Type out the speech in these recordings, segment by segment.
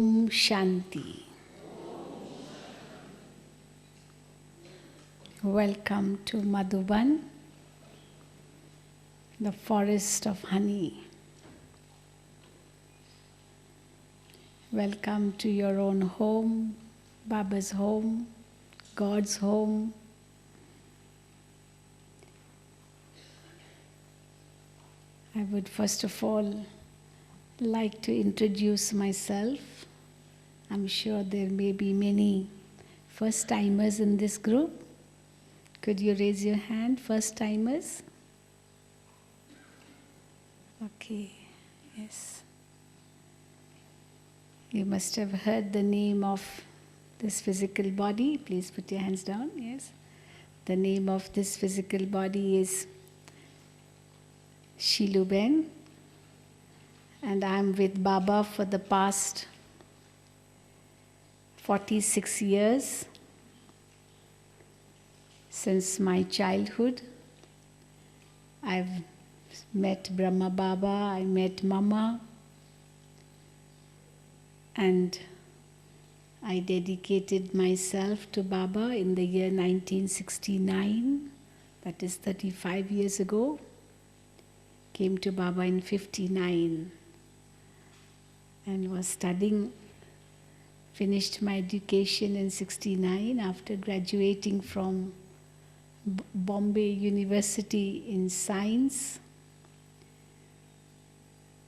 Om Shanti. Welcome to Madhuban, the forest of honey. Welcome to your own home, Baba's home, God's home. I would first of all like to introduce myself. I'm sure there may be many first-timers in this group. Could you raise your hand, first-timers? Okay, yes. You must have heard the name of this physical body. Please put your hands down, yes. The name of this physical body is Shielu, and I'm with Baba for the past 46 years, since my childhood. I've met Brahma Baba, I met Mama, and I dedicated myself to Baba in the year 1969, that is 35 years ago. Came to Baba in 59 and was studying, finished my education in 69 after graduating from Bombay University in science,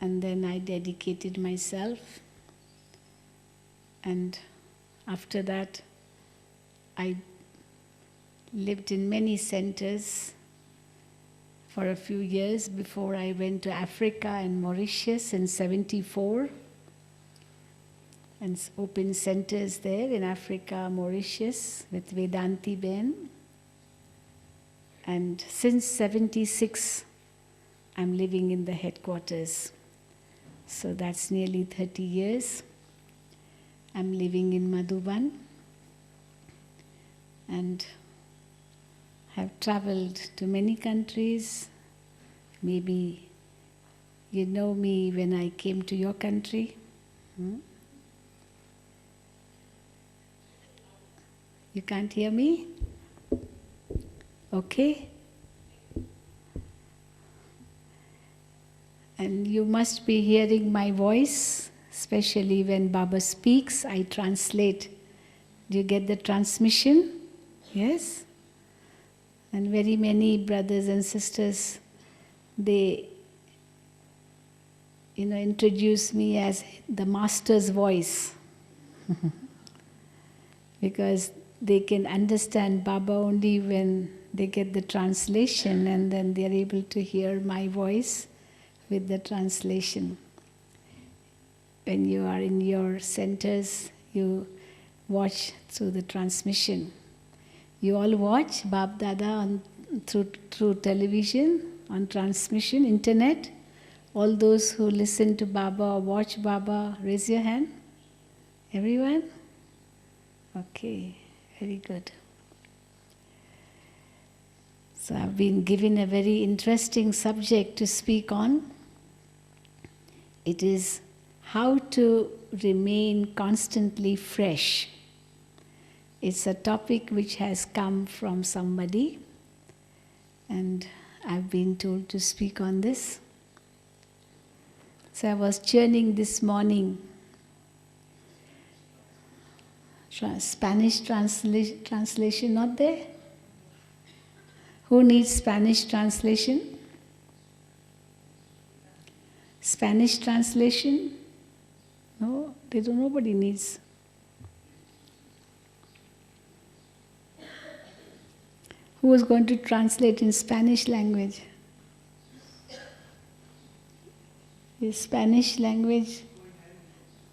and then I dedicated myself, and after that I lived in many centers for a few years before I went to Africa and Mauritius in 74 and opened centers there in Africa, Mauritius with Vedanti Ben. And since 76, I'm living in the headquarters. So that's nearly 30 years. I'm living in Madhuban and have traveled to many countries. Maybe you know me when I came to your country. You can't hear me? Okay. And you must be hearing my voice, especially when Baba speaks. I translate. Do you get the transmission? Yes? And very many brothers and sisters, they introduce me as the master's voice because they can understand Baba only when they get the translation, and then they are able to hear my voice with the translation. When you are in your centers, you watch through the transmission. You all watch Bab Dada through television, on transmission, internet. All those who listen to Baba or watch Baba, raise your hand. Everyone? Okay, very good. So I've been given a very interesting subject to speak on. It is how to remain constantly fresh. It's a topic which has come from somebody, and I've been told to speak on this. So I was churning this morning. Spanish translation not there? Who needs Spanish translation? Spanish translation? No, nobody needs. Who is going to translate in Spanish language? Is Spanish language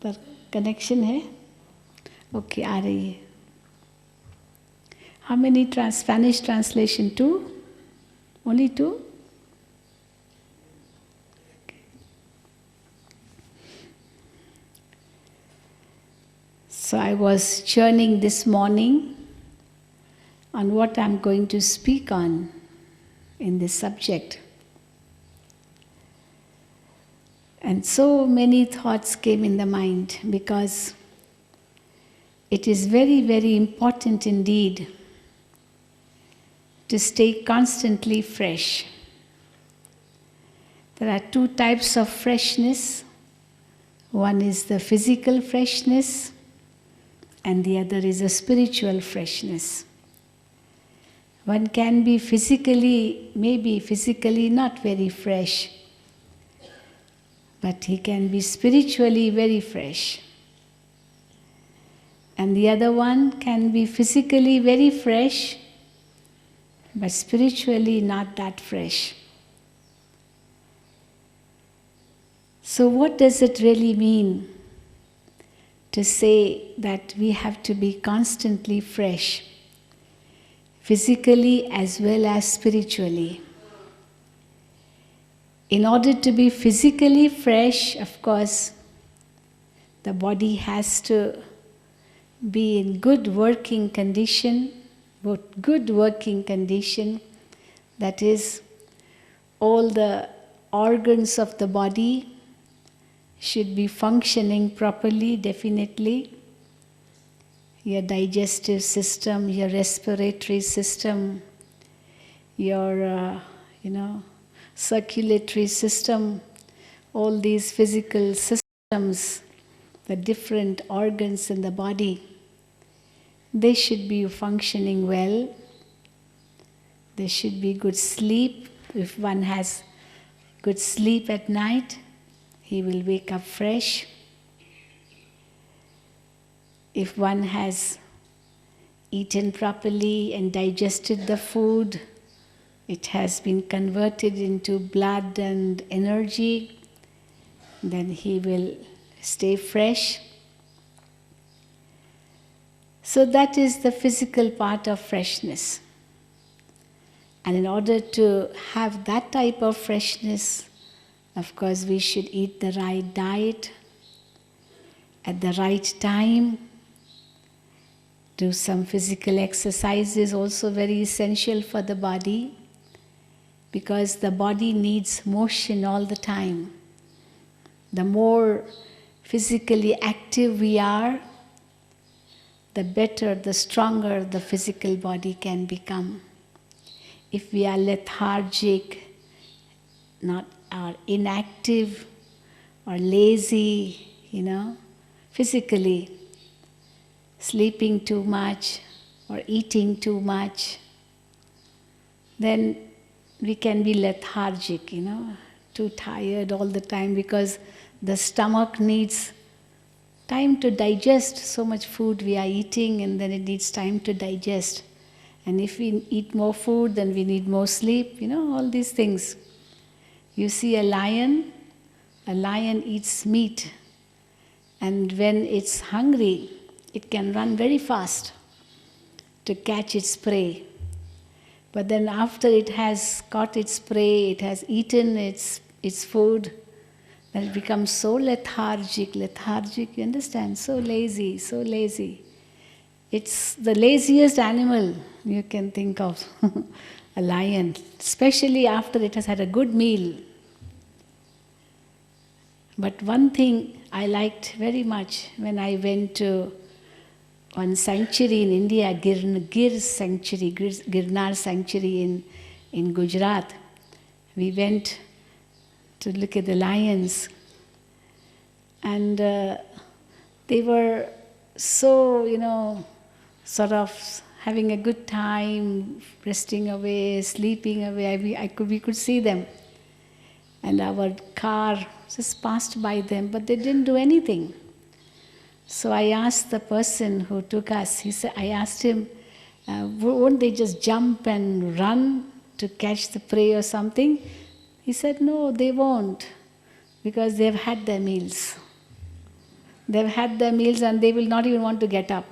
पर connection है? Okay, आ रही है. How many Spanish translation? 2? Only 2? Okay. So I was churning this morning on what I'm going to speak on in this subject. And so many thoughts came in the mind, because it is very, very important indeed to stay constantly fresh. There are two types of freshness. One is the physical freshness, and the other is a spiritual freshness. One can be maybe physically not very fresh, but he can be spiritually very fresh. And the other one can be physically very fresh, but spiritually not that fresh. So what does it really mean to say that we have to be constantly fresh, physically as well as spiritually? In order to be physically fresh, of course, the body has to be in good working condition, that is, all the organs of the body should be functioning properly, definitely. Your digestive system, your respiratory system, your, circulatory system, all these physical systems, the different organs in the body, they should be functioning well. There should be good sleep. If one has good sleep at night, he will wake up fresh. If one has eaten properly and digested the food, it has been converted into blood and energy, then he will stay fresh. So that is the physical part of freshness. And in order to have that type of freshness, of course, we should eat the right diet at the right time. Do some physical exercises, also very essential for the body, because the body needs motion all the time. The more physically active we are, the better, the stronger the physical body can become. If we are lethargic, or inactive, or lazy, physically, sleeping too much or eating too much, then we can be lethargic, too tired all the time, because the stomach needs time to digest so much food we are eating, and then it needs time to digest. And if we eat more food, then we need more sleep, all these things. You see a lion eats meat, and when it's hungry, it can run very fast to catch its prey. But then after it has caught its prey, it has eaten its food, then it becomes so lethargic, you understand? So lazy. It's the laziest animal you can think of, a lion, especially after it has had a good meal. But one thing I liked very much when I went to one sanctuary in India, Girnar sanctuary in Gujarat. We went to look at the lions, and they were so, sort of having a good time, resting away, sleeping away. We could see them. And our car just passed by them, but they didn't do anything. So I asked the person who took us, I asked him, won't they just jump and run to catch the prey or something? He said, no, they won't, because they've had their meals. They've had their meals and they will not even want to get up.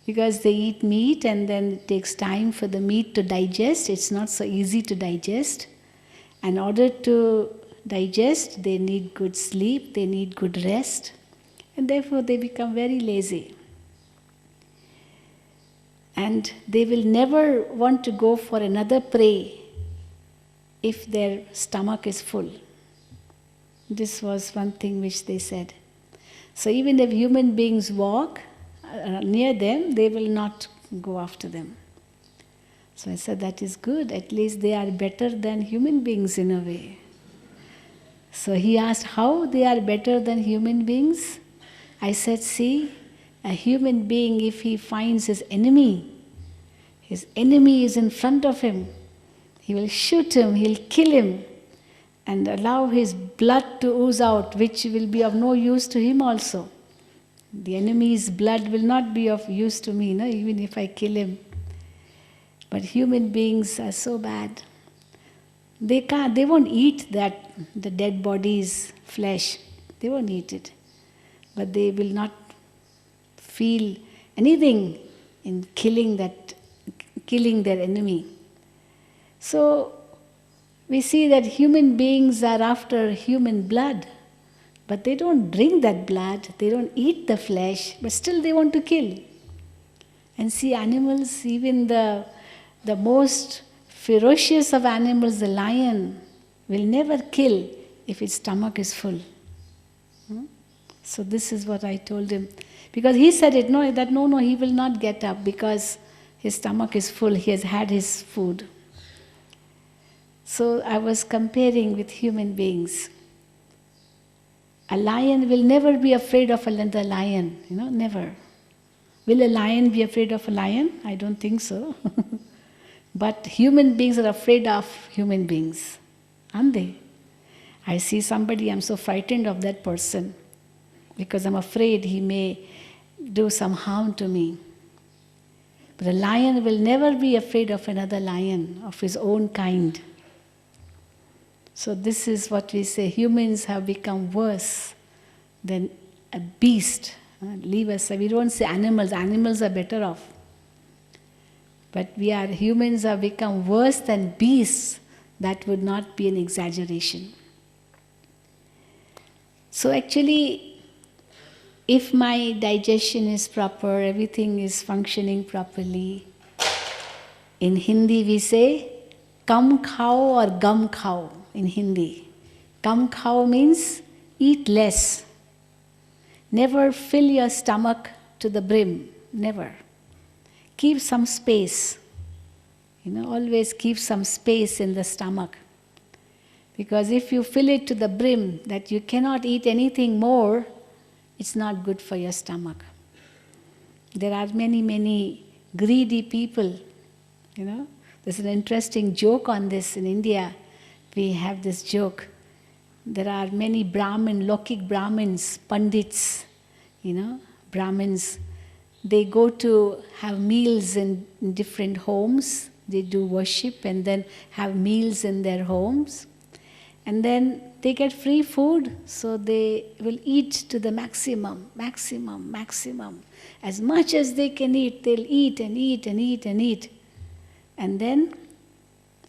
Because they eat meat and then it takes time for the meat to digest. It's not so easy to digest. In order to digest, they need good sleep, they need good rest, and therefore they become very lazy. And they will never want to go for another prey if their stomach is full. This was one thing which they said. So even if human beings walk near them, they will not go after them. So I said, that is good. At least they are better than human beings in a way. So he asked how they are better than human beings. I said, see, a human being, if he finds his enemy is in front of him, he will shoot him, he'll kill him, and allow his blood to ooze out, which will be of no use to him also. The enemy's blood will not be of use to me, even if I kill him. But human beings are so bad. They won't eat the dead body's flesh. They won't eat it. But they will not feel anything in killing their enemy. So we see that human beings are after human blood, but they don't drink that blood, they don't eat the flesh, but still they want to kill. And see, animals, even the most ferocious of animals, the lion, will never kill if its stomach is full. So this is what I told him. Because he said it, no, he will not get up because his stomach is full, he has had his food. So I was comparing with human beings. A lion will never be afraid of another lion, never. Will a lion be afraid of a lion? I don't think so. But human beings are afraid of human beings, aren't they? I see somebody, I'm so frightened of that person because I'm afraid he may do some harm to me. But a lion will never be afraid of another lion, of his own kind. So this is what we say, humans have become worse than a beast. Leave us, we don't say animals are better off. But humans have become worse than beasts. That would not be an exaggeration. So actually, if my digestion is proper, everything is functioning properly, in Hindi we say, kam khao or gum khao in Hindi. Kam khao means eat less. Never fill your stomach to the brim, never. Keep some space. Always keep some space in the stomach. Because if you fill it to the brim, that you cannot eat anything more, it's not good for your stomach. There are many, many greedy people. There's an interesting joke on this in India. We have this joke. There are many Lokik Brahmins, Pandits, Brahmins. They go to have meals in different homes. They do worship and then have meals in their homes. And then they get free food, so they will eat to the maximum. As much as they can eat, they'll eat and eat and eat and eat. And then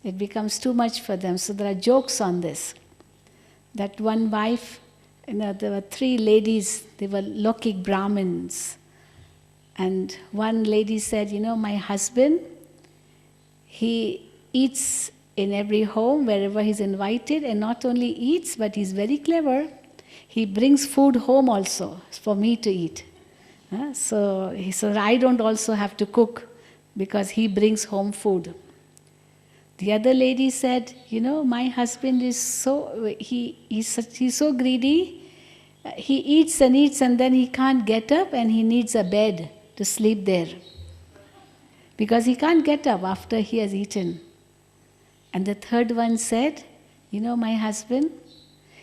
it becomes too much for them. So there are jokes on this. That one wife, there were 3 ladies, they were Lokik Brahmins. And one lady said, my husband, he eats in every home, wherever he's invited, and not only eats, but he's very clever. He brings food home also for me to eat. So he said, I don't also have to cook because he brings home food. The other lady said, my husband is he's so greedy. He eats and eats and then he can't get up and he needs a bed to sleep there. Because he can't get up after he has eaten. And the third one said, my husband,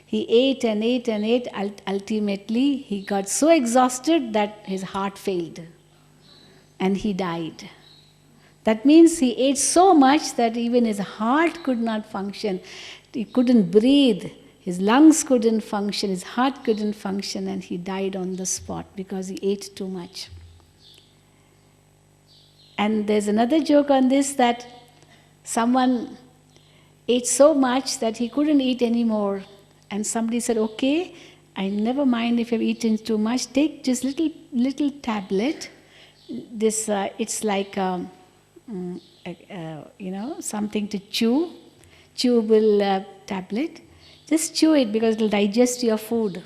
he ate and ate and ate. Ultimately, he got so exhausted that his heart failed. And he died. That means he ate so much that even his heart could not function. He couldn't breathe. His lungs couldn't function. His heart couldn't function. And he died on the spot because he ate too much. And there's another joke on this, that someone ate so much that he couldn't eat anymore. And somebody said, okay, I never mind if you've eaten too much. Take just little tablet. This it's like something to chew, chewable tablet. Just chew it because it will digest your food.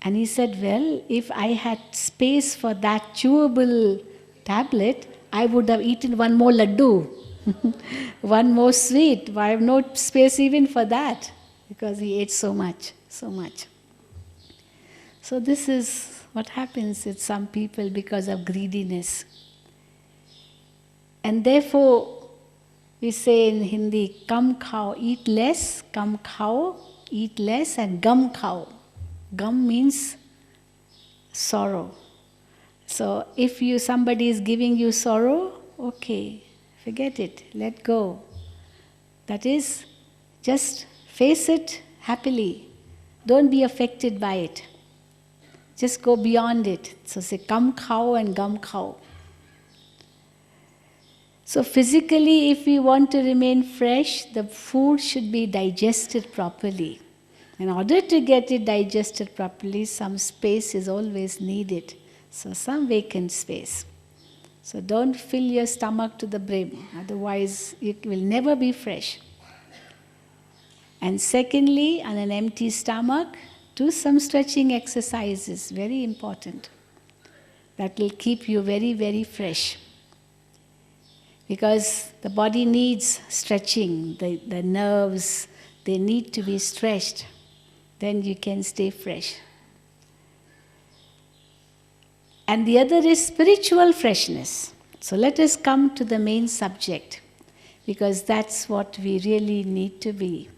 And he said, well, if I had space for that chewable tablet, I would have eaten one more laddu, one more sweet. I have no space even for that because he ate so much, so much. So this is what happens with some people because of greediness. And therefore, we say in Hindi, kam khao, eat less, kam khao, eat less, and gum khao. Gum means sorrow. So if somebody is giving you sorrow, okay, forget it, let go. That is, just face it happily. Don't be affected by it. Just go beyond it. So say kam khao and gum khao. So physically, if we want to remain fresh, the food should be digested properly. In order to get it digested properly, some space is always needed. So some vacant space. So don't fill your stomach to the brim, otherwise it will never be fresh. And secondly, on an empty stomach, do some stretching exercises, very important. That will keep you very, very fresh. Because the body needs stretching, the nerves, they need to be stretched. Then you can stay fresh. And the other is spiritual freshness. So let us come to the main subject, because that's what we really need to be.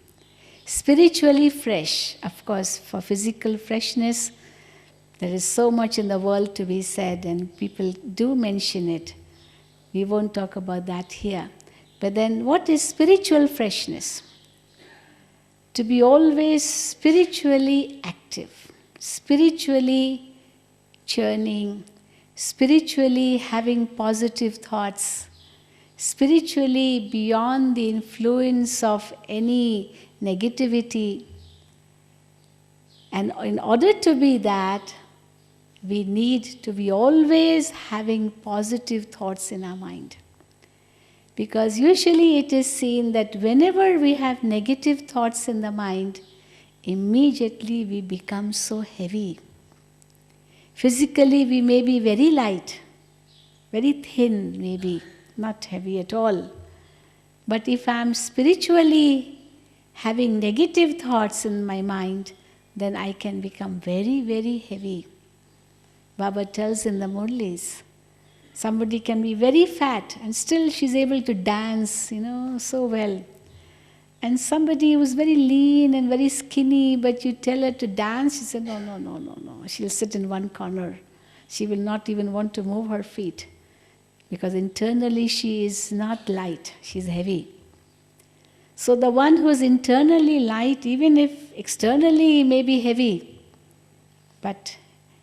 Spiritually fresh. Of course, for physical freshness, there is so much in the world to be said, and people do mention it. We won't talk about that here. But then what is spiritual freshness? To be always spiritually active, spiritually churning, spiritually having positive thoughts, spiritually beyond the influence of any negativity. And in order to be that, we need to be always having positive thoughts in our mind. Because usually it is seen that whenever we have negative thoughts in the mind, immediately we become so heavy. Physically we may be very light, very thin maybe, not heavy at all. But if I am spiritually having negative thoughts in my mind, then I can become very, very heavy. Baba tells in the Murlis, somebody can be very fat and still she's able to dance, so well. And somebody who's very lean and very skinny, but you tell her to dance, she said, no. She'll sit in one corner. She will not even want to move her feet. Because internally she is not light, she's heavy. So the one who is internally light, even if externally he may be heavy, but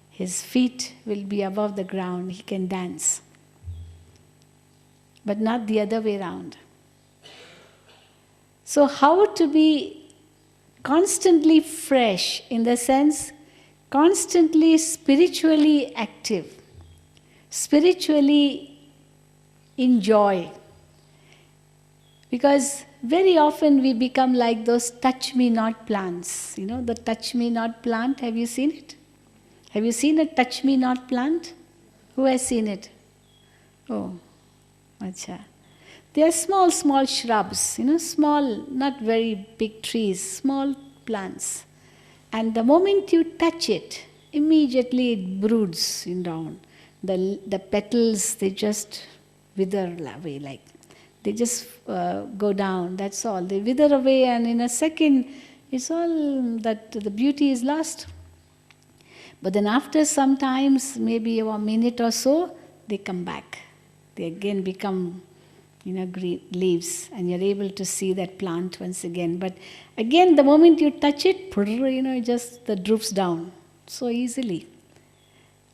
his feet will be above the ground, he can dance. But not the other way around. So how to be constantly fresh, in the sense, constantly spiritually active, spiritually enjoy. Because very often we become like those touch-me-not plants. The touch-me-not plant, have you seen it? Have you seen a touch-me-not plant? Who has seen it? Oh, acha. They are small, small shrubs, small, not very big trees, small plants. And the moment you touch it, immediately it broods down. The petals, they just wither away, like they just go down, that's all. They wither away, and in a second, it's all that the beauty is lost. But then after some times, maybe a minute or so, they come back. They again become green leaves, and you're able to see that plant once again. But again, the moment you touch it, it just droops down so easily.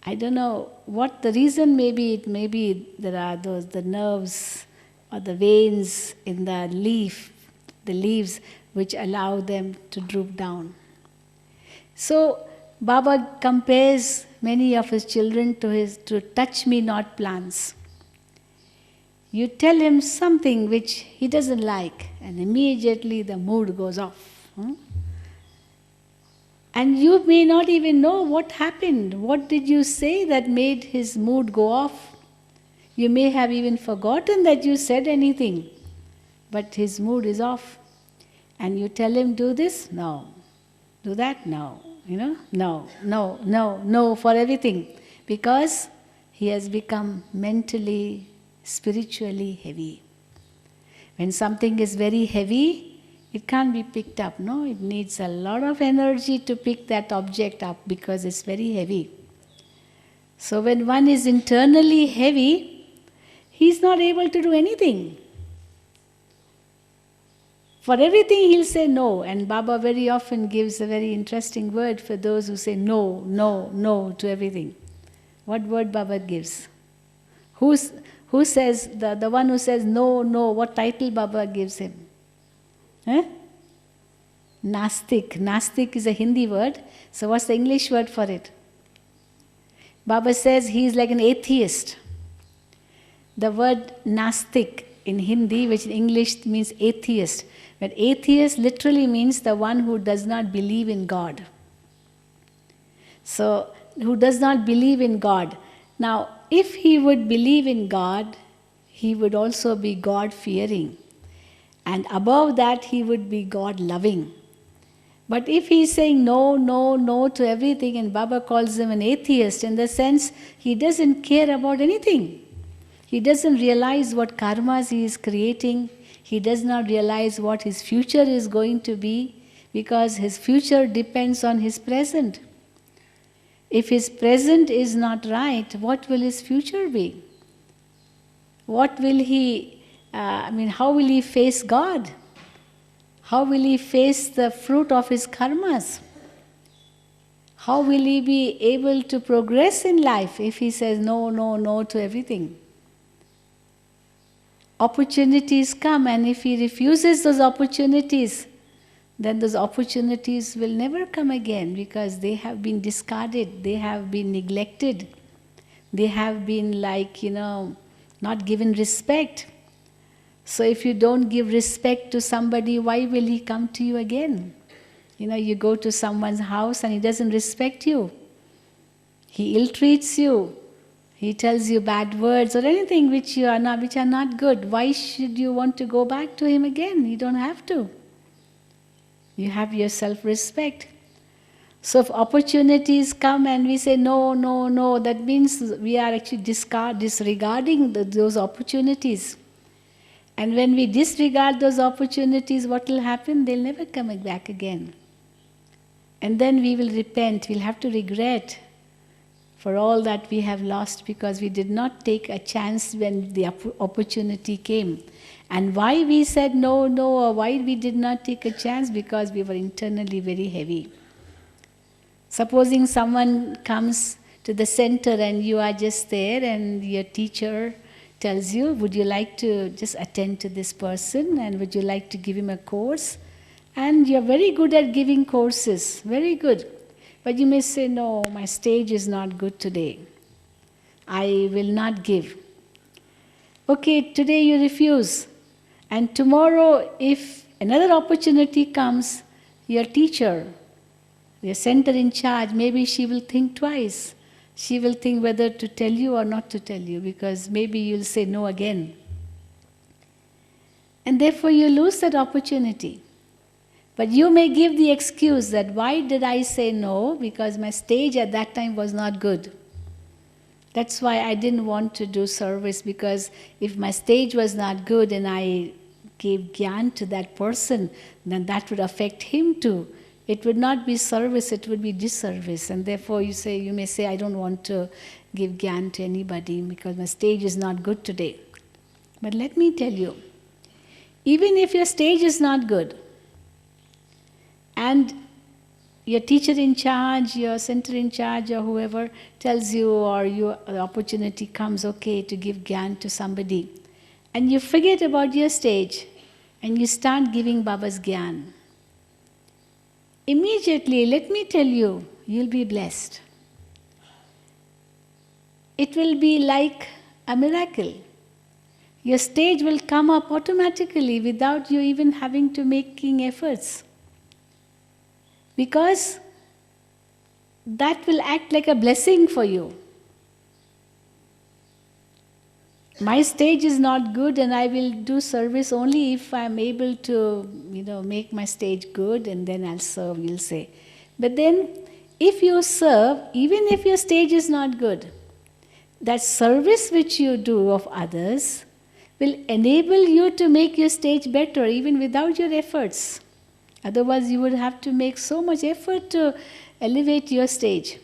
I don't know what the reason may be. It may be there are the nerves or the veins in the leaves, which allow them to droop down. So Baba compares many of his children to touch-me-not plants. You tell him something which he doesn't like, and immediately the mood goes off. And you may not even know what happened. What did you say that made his mood go off? You may have even forgotten that you said anything, but his mood is off. And you tell him, do this? No. Do that? No. No for everything. Because he has become mentally, spiritually heavy. When something is very heavy, it can't be picked up, no? It needs a lot of energy to pick that object up because it's very heavy. So when one is internally heavy, he's not able to do anything. For everything he'll say no, and Baba very often gives a very interesting word for those who say no to everything. What word Baba gives? Who says, the one who says no, what title Baba gives him? Nastik. Nastik is a Hindi word. So what's the English word for it? Baba says he is like an atheist. The word Nastik in Hindi, which in English means atheist. But atheist literally means the one who does not believe in God. So, who does not believe in God. Now, if he would believe in God, he would also be God-fearing. And above that, he would be God-loving. But if he is saying no to everything, and Baba calls him an atheist, in the sense he doesn't care about anything. He doesn't realize what karmas he is creating. He does not realize what his future is going to be, because his future depends on his present. If his present is not right, what will his future be? What will he, how will he face God? How will he face the fruit of his karmas? How will he be able to progress in life if he says no to everything? Opportunities come, and if he refuses those opportunities, then those opportunities will never come again, because they have been discarded, they have been neglected, they have been not given respect. So if you don't give respect to somebody, why will he come to you again? You go to someone's house and he doesn't respect you. He ill-treats you. He tells you bad words or anything which are not good. Why should you want to go back to him again? You don't have to. You have your self-respect. So if opportunities come and we say no, that means we are actually disregarding those opportunities. And when we disregard those opportunities, what will happen? They'll never come back again. And then we will repent, we'll have to regret for all that we have lost, because we did not take a chance when the opportunity came. And why we said no, or why we did not take a chance? Because we were internally very heavy. Supposing someone comes to the center and you are just there, and your teacher tells you, would you like to just attend to this person, and would you like to give him a course? And you're very good at giving courses, very good. But you may say, no, my stage is not good today. I will not give. Okay, today you refuse. And tomorrow, if another opportunity comes, your teacher, your center in charge, maybe she will think twice. She will think whether to tell you or not to tell you, because maybe you'll say no again. And therefore you lose that opportunity. But you may give the excuse that why did I say no? Because my stage at that time was not good. That's why I didn't want to do service, because if my stage was not good and I gave gyan to that person, then that would affect him too. It would not be service, it would be disservice. And therefore you may say, I don't want to give gyan to anybody because my stage is not good today. But let me tell you, even if your stage is not good, and your teacher in charge, your center in charge, or whoever tells you, or the opportunity comes, okay, to give gyan to somebody, and you forget about your stage, and you start giving Baba's gyan, immediately, let me tell you, you'll be blessed. It will be like a miracle. Your stage will come up automatically without you even having to making efforts. Because that will act like a blessing for you. My stage is not good and I will do service only if I am able to, make my stage good, and then I'll serve, you'll say. But then, if you serve, even if your stage is not good, that service which you do of others will enable you to make your stage better even without your efforts. Otherwise, you would have to make so much effort to elevate your stage.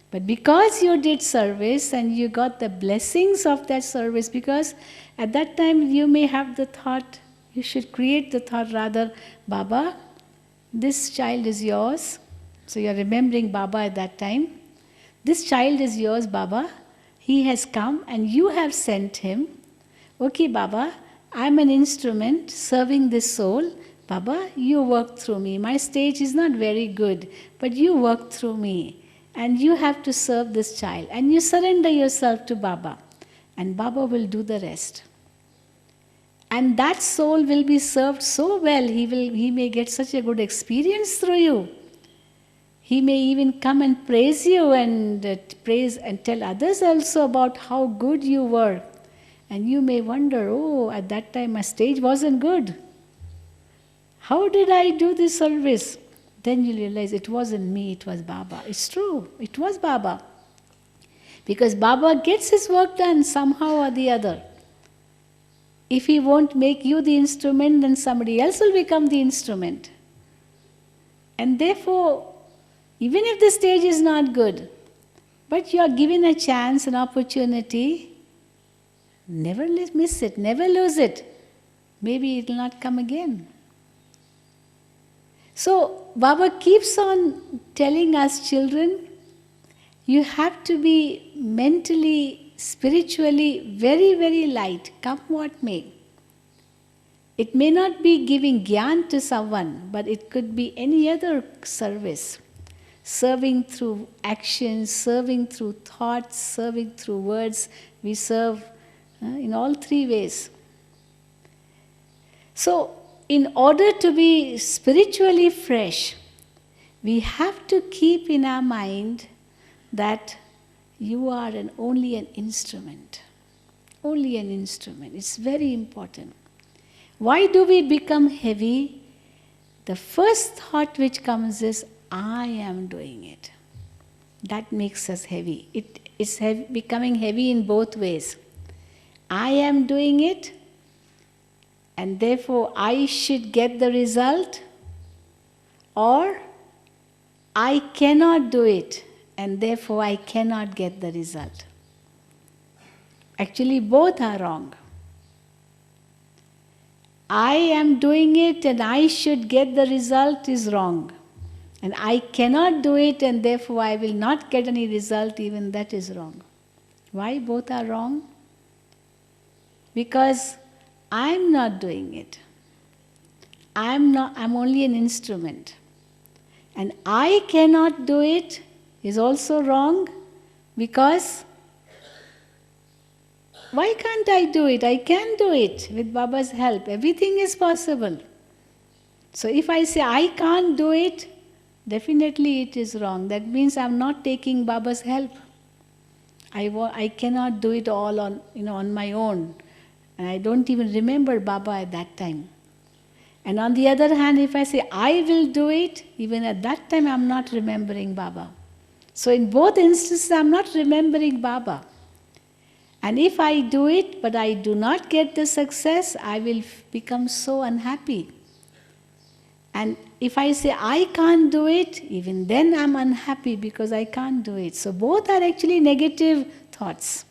But because you did service and you got the blessings of that service, because at that time you may have the thought, you should create the thought rather, Baba, this child is yours. So you're remembering Baba at that time. This child is yours, Baba. He has come and you have sent him. Okay, Baba, I'm an instrument serving this soul. Baba, you work through me. My stage is not very good, but you work through me. And you have to serve this child. And you surrender yourself to Baba. And Baba will do the rest. And that soul will be served so well, he may get such a good experience through you. He may even come and praise you and praise and tell others also about how good you were. And you may wonder, oh, at that time my stage wasn't good. How did I do this service? Then you realize it wasn't me, it was Baba. It's true, it was Baba. Because Baba gets his work done somehow or the other. If he won't make you the instrument, then somebody else will become the instrument. And therefore, even if the stage is not good, but you are given a chance, an opportunity, never miss it, never lose it. Maybe it will not come again. So, Baba keeps on telling us, children, you have to be mentally, spiritually very, very light, come what may. It may not be giving gyan to someone, but it could be any other service. Serving through actions, serving through thoughts, serving through words. We serve in all three ways. So, in order to be spiritually fresh, we have to keep in our mind that you are only an instrument. Only an instrument. It's very important. Why do we become heavy? The first thought which comes is, I am doing it. That makes us heavy. It's becoming heavy in both ways. I am doing it, and therefore I should get the result, or I cannot do it, and therefore I cannot get the result. Actually, both are wrong. I am doing it and I should get the result is wrong. And I cannot do it and therefore I will not get any result, even that is wrong. Why both are wrong? Because I'm not doing it. I'm only an instrument. And I cannot do it is also wrong, because why can't I do it? I can do it with Baba's help. Everything is possible. So if I say I can't do it, definitely it is wrong. That means I'm not taking Baba's help. I cannot do it all on my own. And I don't even remember Baba at that time. And on the other hand, if I say I will do it, even at that time I'm not remembering Baba. So in both instances I'm not remembering Baba. And if I do it, but I do not get the success, I will become so unhappy. And if I say I can't do it, even then I'm unhappy because I can't do it. So both are actually negative thoughts.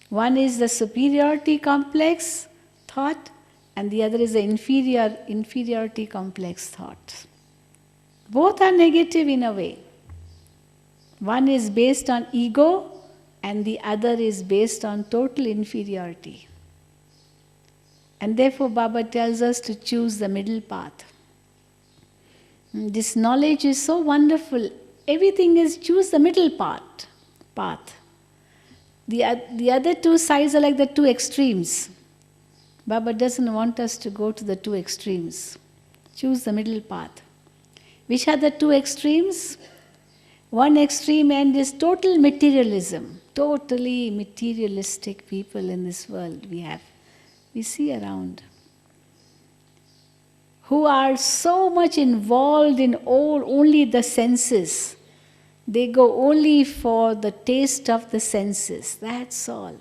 One is the superiority complex thought, and the other is the inferiority complex thought. Both are negative in a way. One is based on ego, and the other is based on total inferiority. And therefore Baba tells us to choose the middle path. This knowledge is so wonderful. Everything is choose the middle path. The other two sides are like the two extremes. Baba doesn't want us to go to the two extremes. Choose the middle path. Which are the two extremes? One extreme end is total materialism. Totally materialistic people in this world we see around, who are so much involved in only the senses. They go only for the taste of the senses, that's all.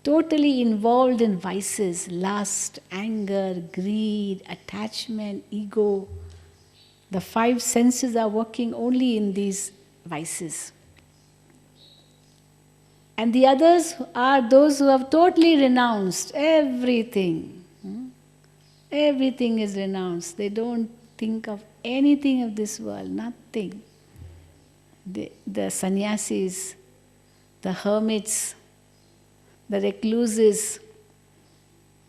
Totally involved in vices, lust, anger, greed, attachment, ego. The five senses are working only in these vices. And the others are those who have totally renounced everything. Everything is renounced. They don't think of anything of this world, nothing. The sannyasis, the hermits, the recluses,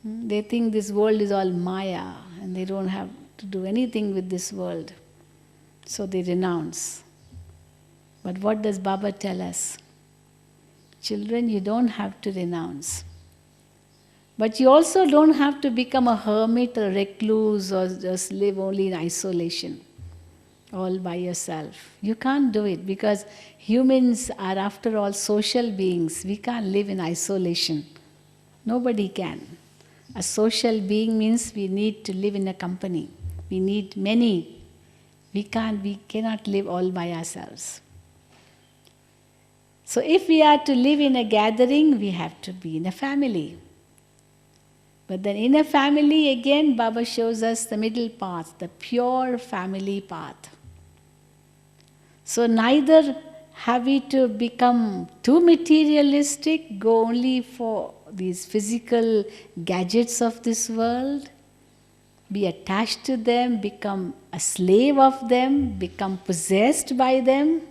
they think this world is all Maya and they don't have to do anything with this world. So they renounce. But what does Baba tell us? Children, you don't have to renounce. But you also don't have to become a hermit or a recluse or just live only in isolation, all by yourself. You can't do it because humans are, after all, social beings. We can't live in isolation. Nobody can. A social being means we need to live in a company. We need many. We cannot live all by ourselves. So if we are to live in a gathering, we have to be in a family. But then in a family, again, Baba shows us the middle path, the pure family path. So neither have we to become too materialistic, go only for these physical gadgets of this world, be attached to them, become a slave of them, become possessed by them,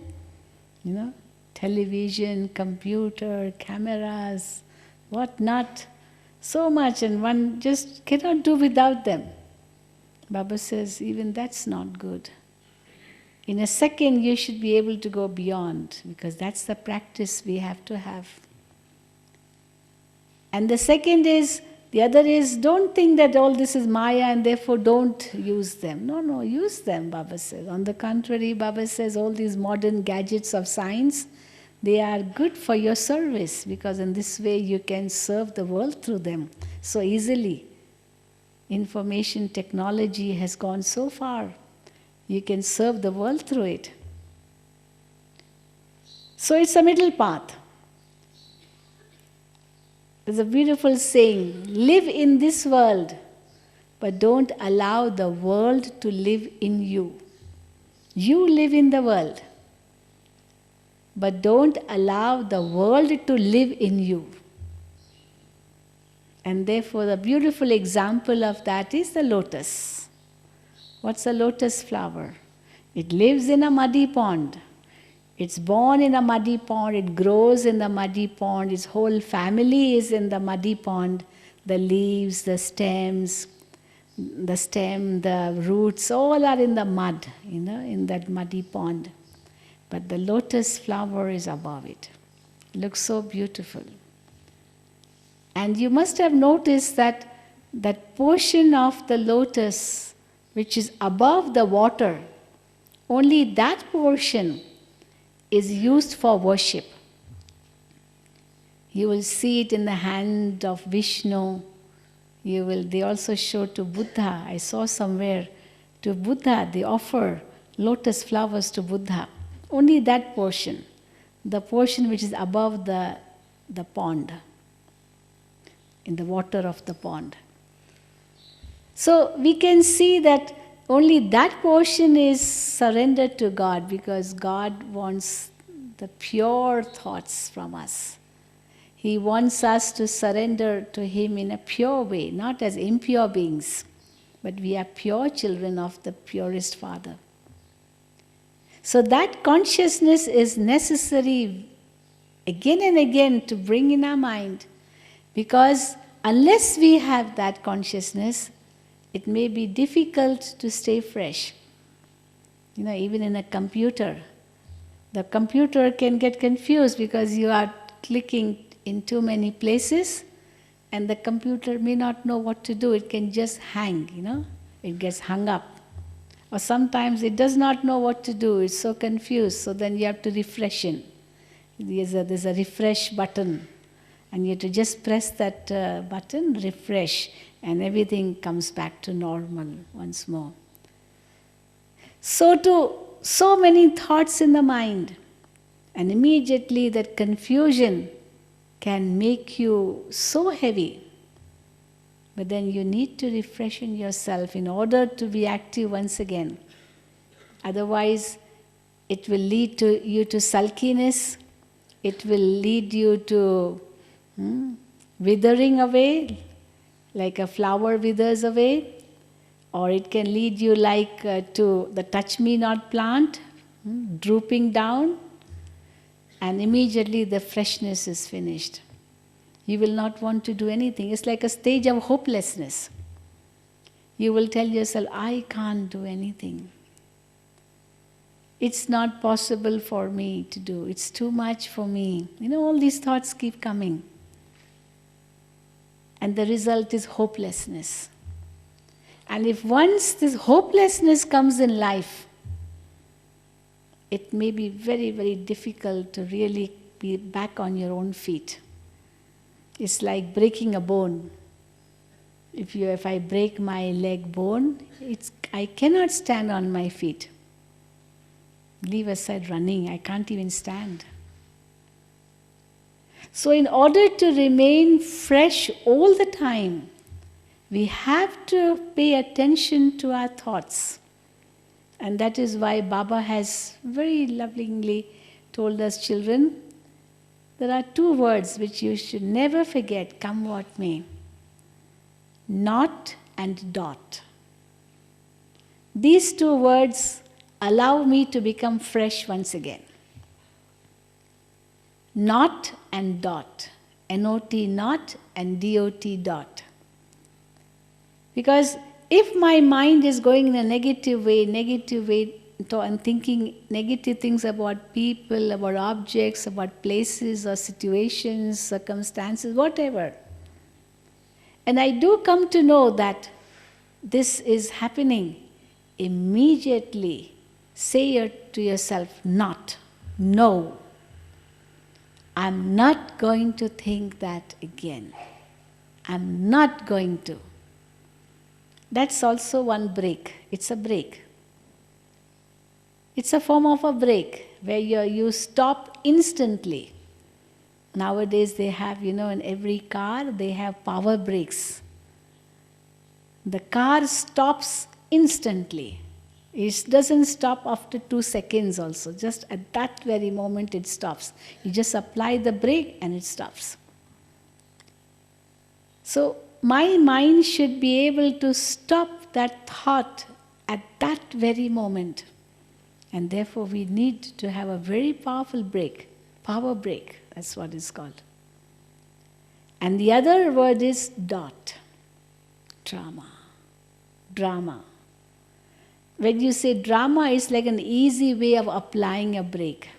television, computer, cameras, what not. So much, and one just cannot do without them. Baba says, even that's not good. In a second, you should be able to go beyond, because that's the practice we have to have. And the other is, don't think that all this is Maya and therefore don't use them. No, use them, Baba says. On the contrary, Baba says all these modern gadgets of science, they are good for your service, because in this way you can serve the world through them so easily. Information technology has gone so far. You can serve the world through it. So it's a middle path. There's a beautiful saying, live in this world, but don't allow the world to live in you. You live in the world, but don't allow the world to live in you. And therefore, the beautiful example of that is the lotus. What's a lotus flower? It lives in a muddy pond. It's born in a muddy pond, it grows in the muddy pond, its whole family is in the muddy pond. The leaves, the stems, the stem, the roots, all are in the mud, in that muddy pond. But the lotus flower is above it. It looks so beautiful. And you must have noticed that portion of the lotus which is above the water, only that portion is used for worship. You will see it in the hand of Vishnu. They also show to Buddha. I saw somewhere, to Buddha they offer lotus flowers to Buddha. Only that portion, the portion which is above the pond, in the water of the pond. So we can see that only that portion is surrendered to God, because God wants the pure thoughts from us. He wants us to surrender to Him in a pure way, not as impure beings, but we are pure children of the purest Father. So that consciousness is necessary again and again to bring in our mind, because unless we have that consciousness, it may be difficult to stay fresh. Even in a computer, the computer can get confused because you are clicking in too many places and the computer may not know what to do. It can just hang, it gets hung up. Or sometimes it does not know what to do, it's so confused, so then you have to refresh it. There's a refresh button, and you have to just press that button, refresh, and everything comes back to normal once more. So many thoughts in the mind, and immediately that confusion can make you so heavy. But then you need to refreshen yourself in order to be active once again. Otherwise, it will lead you to sulkiness, it will lead you to withering away, like a flower withers away, or it can lead you like to the touch-me-not plant, drooping down, and immediately the freshness is finished. You will not want to do anything. It's like a stage of hopelessness. You will tell yourself, I can't do anything. It's not possible for me to do. It's too much for me. All these thoughts keep coming. And the result is hopelessness. And if once this hopelessness comes in life, it may be very, very difficult to really be back on your own feet. It's like breaking a bone. If I break my leg bone, I cannot stand on my feet. Leave aside running, I can't even stand. So in order to remain fresh all the time, we have to pay attention to our thoughts. And that is why Baba has very lovingly told us, children, there are two words which you should never forget, come what may. Not and dot. These two words allow me to become fresh once again. Not and dot. N-O-T not and D-O-T dot. Because if my mind is going in a negative way, and thinking negative things about people, about objects, about places or situations, circumstances, whatever. And I do come to know that this is happening. Immediately say to yourself, not, no. I'm not going to think that again. I'm not going to. That's also one break. It's a break. It's a form of a break where you stop instantly. Nowadays they have, in every car they have power brakes. The car stops instantly. It doesn't stop after 2 seconds also. Just at that very moment it stops. You just apply the brake and it stops. So my mind should be able to stop that thought at that very moment. And therefore we need to have a very powerful brake. Power brake, that's what it's called. And the other word is dot. Drama. Drama. When you say drama, it's like an easy way of applying a brake.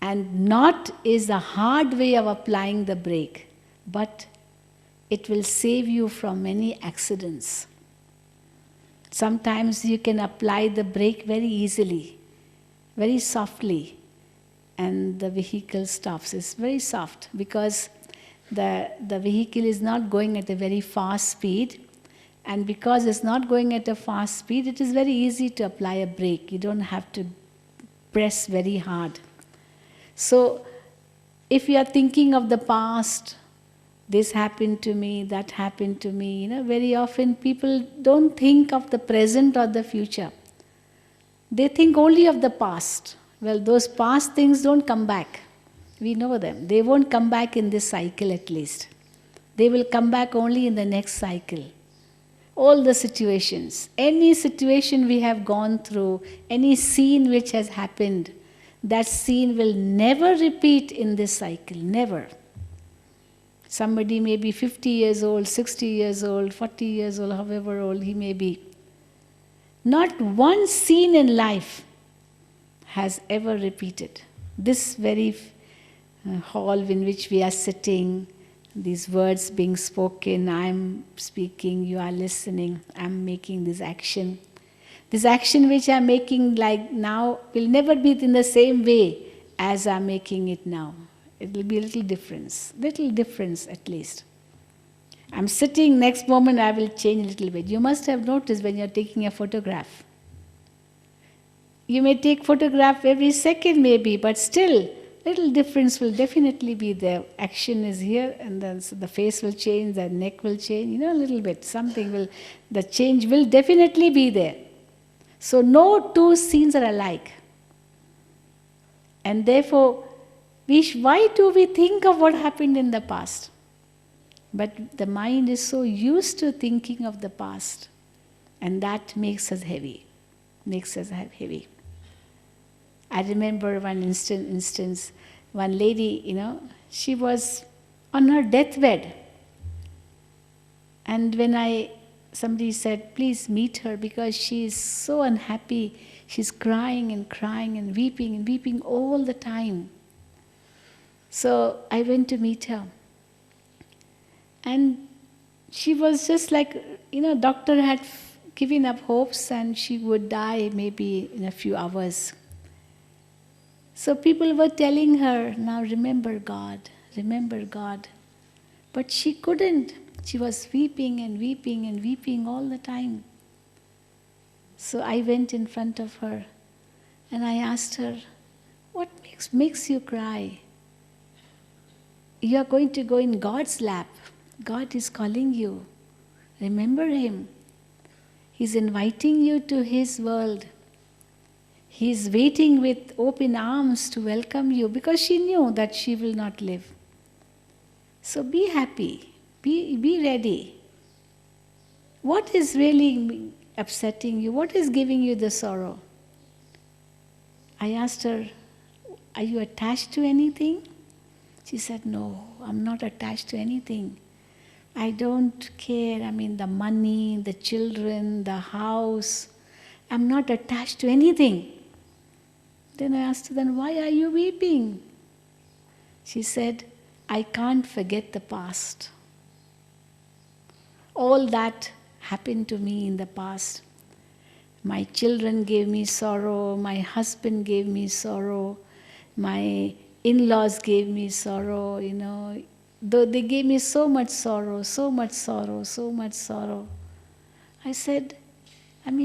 And not is a hard way of applying the brake. But it will save you from many accidents. Sometimes you can apply the brake very easily, very softly, and the vehicle stops. It's very soft because the vehicle is not going at a very fast speed, and because it's not going at a fast speed, it is very easy to apply a brake. You don't have to press very hard. So if you are thinking of the past, this happened to me, that happened to me. Very often people don't think of the present or the future. They think only of the past. Well, those past things don't come back. We know them. They won't come back in this cycle at least. They will come back only in the next cycle. All the situations, any situation we have gone through, any scene which has happened, that scene will never repeat in this cycle, never. Somebody may be 50 years old, 60 years old, 40 years old, however old he may be. Not one scene in life has ever repeated. This very hall in which we are sitting, these words being spoken, I'm speaking, you are listening, I'm making this action. This action which I'm making like now will never be in the same way as I'm making it now. It will be a little difference at least. I'm sitting, next moment I will change a little bit. You must have noticed when you're taking a photograph. You may take photograph every second maybe, but still, little difference will definitely be there. Action is here, and then so the face will change, the neck will change, a little bit. The change will definitely be there. So no two scenes are alike. And therefore, why do we think of what happened in the past? But the mind is so used to thinking of the past, and that makes us heavy. I remember one instance, one lady, she was on her deathbed. And when somebody said, please meet her because she is so unhappy. She's crying and weeping all the time. So I went to meet her. And she was just like, doctor had given up hopes and she would die maybe in a few hours. So people were telling her, now remember God. But she couldn't. She was weeping all the time. So I went in front of her and I asked her, what makes you cry? You are going to go in God's lap. God is calling you. Remember Him. He's inviting you to His world. He's waiting with open arms to welcome you because she knew that she will not live. So be happy. Be ready. What is really upsetting you? What is giving you the sorrow? I asked her, are you attached to anything? She said, no, I'm not attached to anything. I don't care. The money, the children, the house. I'm not attached to anything. Then I asked her, then why are you weeping? She said, I can't forget the past. All that happened to me in the past. My children gave me sorrow, my husband gave me sorrow, my in-laws gave me sorrow, Though they gave me so much sorrow. I said,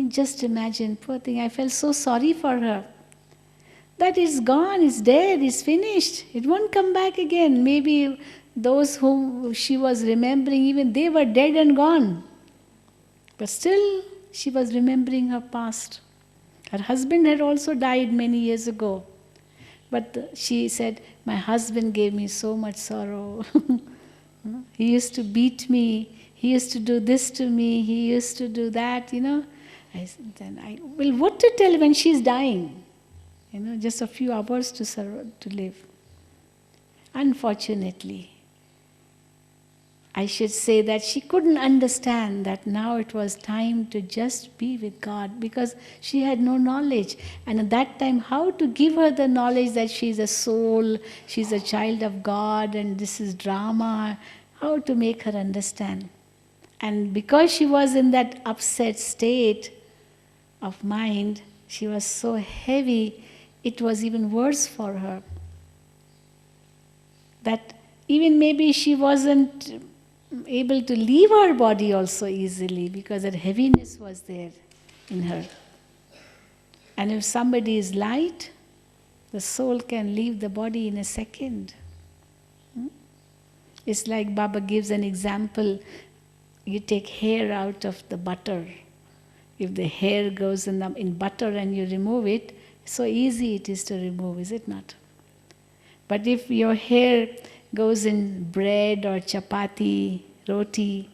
just imagine, poor thing, I felt so sorry for her. That is gone, it's dead, it's finished. It won't come back again. Maybe those whom she was remembering, even they were dead and gone. But still, she was remembering her past. Her husband had also died many years ago. But she said, my husband gave me so much sorrow. He used to beat me. He used to do this to me. He used to do that, what to tell when she's dying? Just a few hours to live. Unfortunately, I should say that she couldn't understand that now it was time to just be with God because she had no knowledge. And at that time, how to give her the knowledge that she's a soul, she's a child of God, and this is drama, how to make her understand. And because she was in that upset state of mind, she was so heavy, it was even worse for her. That even maybe she wasn't able to leave her body also easily because that heaviness was there in her. And if somebody is light, the soul can leave the body in a second. It's like Baba gives an example. You take hair out of the butter. If the hair goes in butter and you remove it, so easy it is to remove, is it not? But if your hair goes in bread or chapati, roti,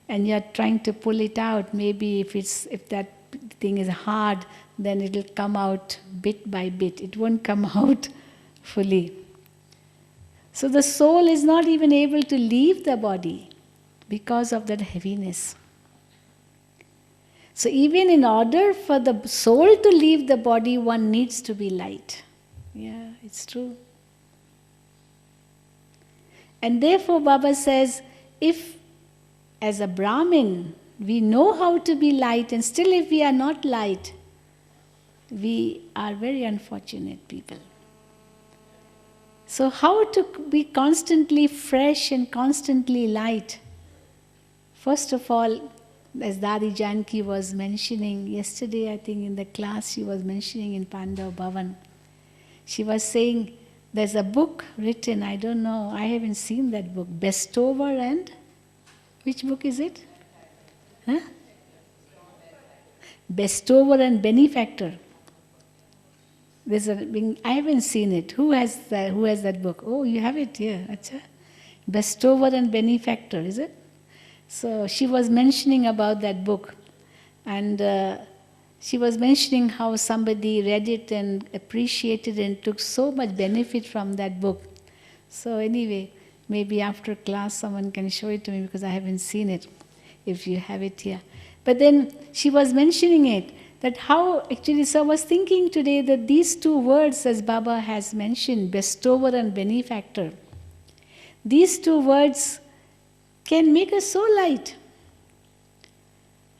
and you're trying to pull it out, maybe if that thing is hard, then it'll come out bit by bit. It won't come out fully. So the soul is not even able to leave the body because of that heaviness. So even in order for the soul to leave the body, one needs to be light. Yeah, it's true. And therefore Baba says, if as a Brahmin we know how to be light, and still if we are not light, We are very unfortunate people. So how to be constantly fresh and constantly light? First of all, as Dadi Janki was mentioning yesterday, I think in the class she was mentioning in Pandav Bhavan, she was saying there's a book written, I don't know, I haven't seen that book, Bestower and, which book is it? Huh? Bestower and Benefactor. I haven't seen it. Who has that book? Oh, you have it here. Achha. Bestower and Benefactor, is it? So she was mentioning about that book. And she was mentioning how somebody read it and appreciated and took so much benefit from that book. So anyway, maybe after class someone can show it to me because I haven't seen it, if you have it here. But then she was mentioning it, that how actually, so I was thinking today that these two words, as Baba has mentioned, bestower and benefactor, these two words can make us so light.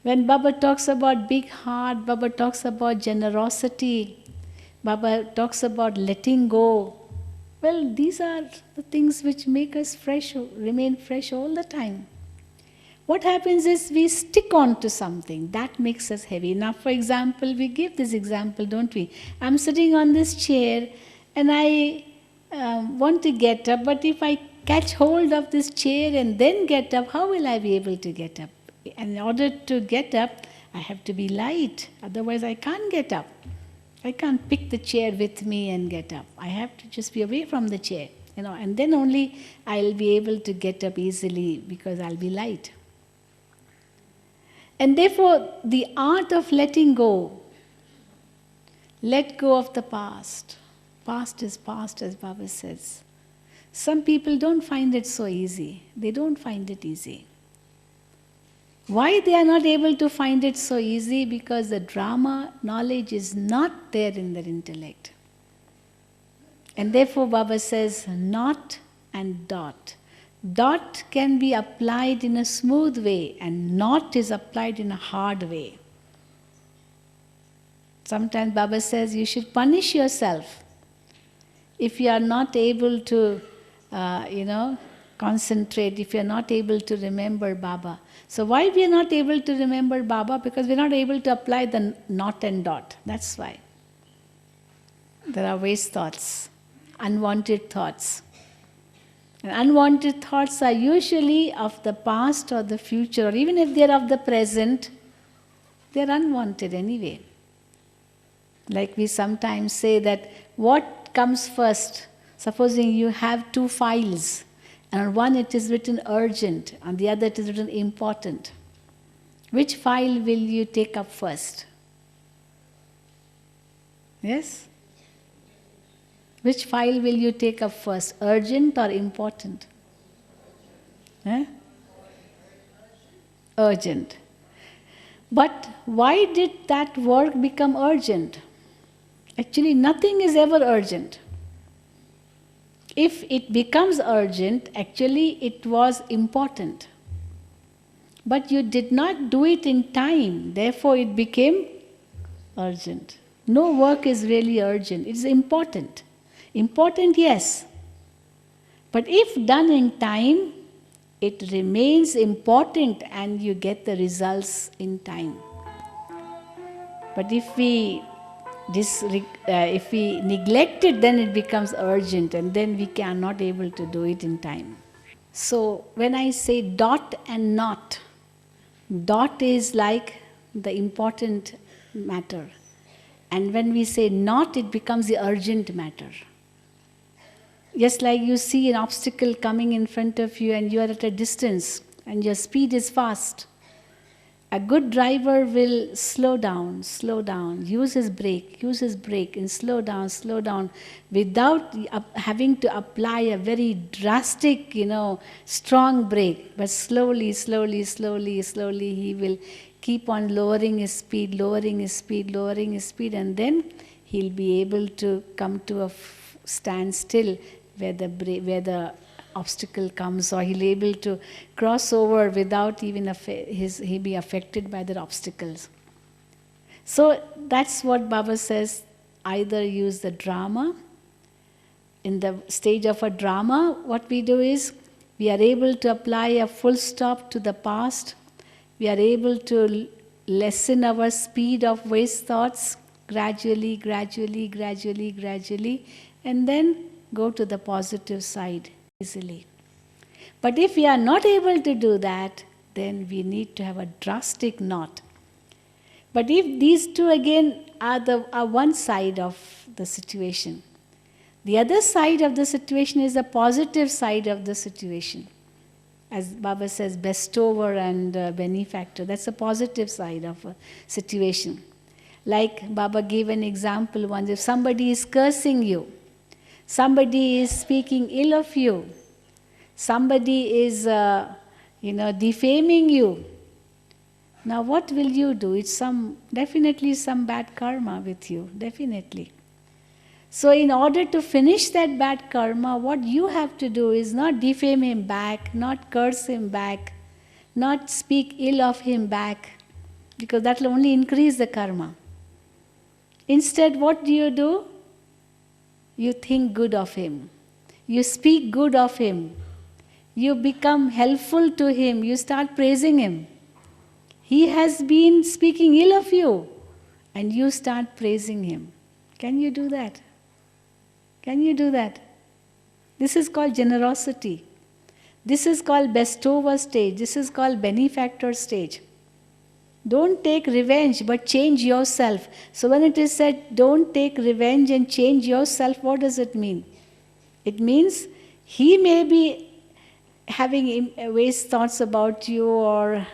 When Baba talks about big heart, Baba talks about generosity, Baba talks about letting go. Well, these are the things which make us fresh, remain fresh all the time. What happens is we stick on to something, that makes us heavy. Now, for example, we give this example, don't we? I'm sitting on this chair and I want to get up, but if I catch hold of this chair and then get up, how will I be able to get up? And in order to get up, I have to be light, otherwise I can't get up. I can't pick the chair with me and get up. I have to just be away from the chair, and then only I'll be able to get up easily because I'll be light. And therefore, the art of letting go, let go of the past. Past is past, as Baba says. Some people don't find it so easy. They don't find it easy. Why they are not able to find it so easy? Because the drama knowledge is not there in their intellect. And therefore Baba says, not and dot. Dot can be applied in a smooth way and not is applied in a hard way. Sometimes Baba says you should punish yourself if you are not able to, concentrate, if you are not able to remember Baba. So why we are not able to remember Baba? Because we are not able to apply the not and dot. That's why. There are waste thoughts, unwanted thoughts. And unwanted thoughts are usually of the past or the future, or even if they are of the present, they are unwanted anyway. Like we sometimes say that what comes first? Supposing you have two files, and on one it is written urgent, on the other it is written important. Which file will you take up first? Yes? Which file will you take up first, urgent or important? Urgent. But why did that work become urgent? Actually, nothing is ever urgent. If it becomes urgent, actually it was important. But you did not do it in time, therefore it became urgent. No work is really urgent, it's important. Important, yes. But if done in time, it remains important and you get the results in time. But if we neglect it, then it becomes urgent and then we are not able to do it in time. So when I say dot and not, dot is like the important matter. And when we say not, it becomes the urgent matter. Just like you see an obstacle coming in front of you and you are at a distance and your speed is fast. A good driver will slow down, use his brake and slow down without having to apply a very drastic, strong brake. But slowly he will keep on lowering his speed and then he'll be able to come to a standstill where the obstacle comes, or he'll be able to cross over without even he be affected by the obstacles. So that's what Baba says, either use the drama. In the stage of a drama, what we do is, we are able to apply a full stop to the past. We are able to lessen our speed of waste thoughts gradually, gradually, gradually, gradually, and then go to the positive side easily. But if we are not able to do that, then we need to have a drastic knot. But if these two again are one side of the situation, the other side of the situation is the positive side of the situation. As Baba says, Bestower and Benefactor, that's a positive side of a situation. Like Baba gave an example once, if somebody is cursing you, somebody is speaking ill of you, somebody is defaming you, now what will you do? It's definitely some bad karma with you, definitely. So in order to finish that bad karma, what you have to do is not defame him back, not curse him back, not speak ill of him back, because that will only increase the karma. Instead, what do? You think good of him. You speak good of him. You become helpful to him. You start praising him. He has been speaking ill of you, and you start praising him. Can you do that? Can you do that? This is called generosity. This is called bestower stage. This is called benefactor stage. Don't take revenge, but change yourself. So when it is said, don't take revenge and change yourself, what does it mean? It means he may be having waste thoughts about you, or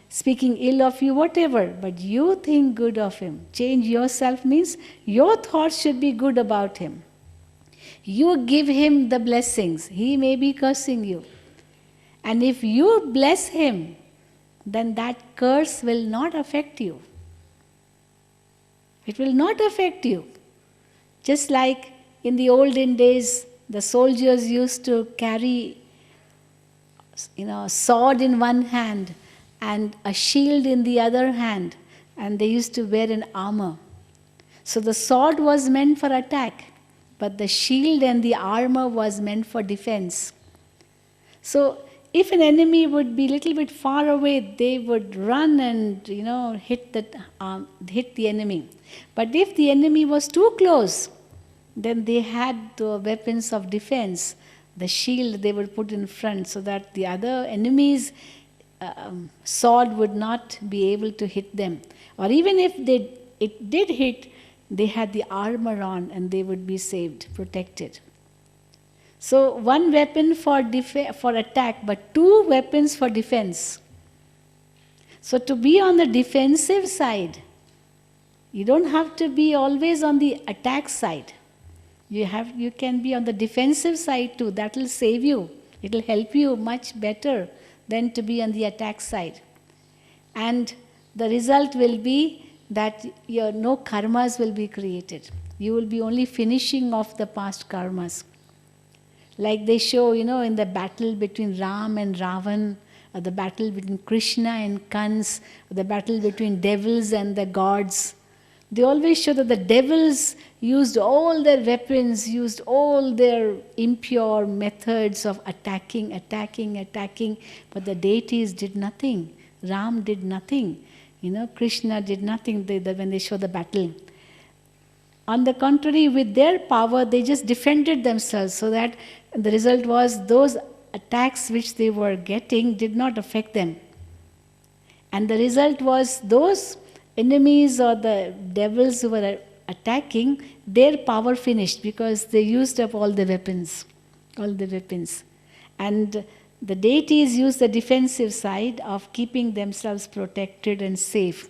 speaking ill of you, whatever, but you think good of him. Change yourself means your thoughts should be good about him. You give him the blessings. He may be cursing you. And if you bless him, then that curse will not affect you. It will not affect you. Just like in the olden days, the soldiers used to carry a sword in one hand and a shield in the other hand, and they used to wear an armor. So the sword was meant for attack, but the shield and the armor was meant for defense. So if an enemy would be a little bit far away, they would run and hit the enemy. But if the enemy was too close, then they had the weapons of defense. The shield they would put in front, so that the other enemy's sword would not be able to hit them. Or even if it did hit, they had the armor on and they would be saved, protected. So one weapon for attack, but two weapons for defense. So to be on the defensive side, you don't have to be always on the attack side. You can be on the defensive side too. That will save you. It will help you much better than to be on the attack side. And the result will be that no karmas will be created. You will be only finishing off the past karmas. Like they show, in the battle between Ram and Ravan, or the battle between Krishna and Kans, or the battle between devils and the gods. They always show that the devils used all their weapons, used all their impure methods of attacking, but the deities did nothing. Ram did nothing. Krishna did nothing when they show the battle. On the contrary, with their power, they just defended themselves, so that the result was those attacks which they were getting did not affect them. And the result was those enemies or the devils who were attacking, their power finished because they used up all the weapons. And the deities used the defensive side of keeping themselves protected and safe.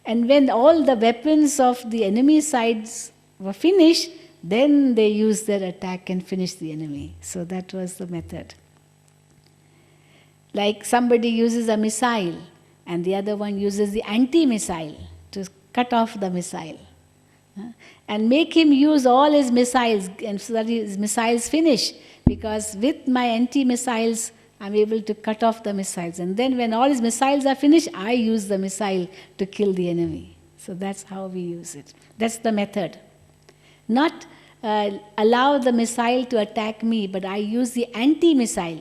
And when all the weapons of the enemy sides were finished, then they used their attack and finished the enemy. So that was the method. Like somebody uses a missile and the other one uses the anti-missile to cut off the missile. And make him use all his missiles, and so that his missiles finish. Because with my anti-missiles, I'm able to cut off the missiles. And then when all his missiles are finished, I use the missile to kill the enemy. So that's how we use it. That's the method. Not allow the missile to attack me, but I use the anti-missile.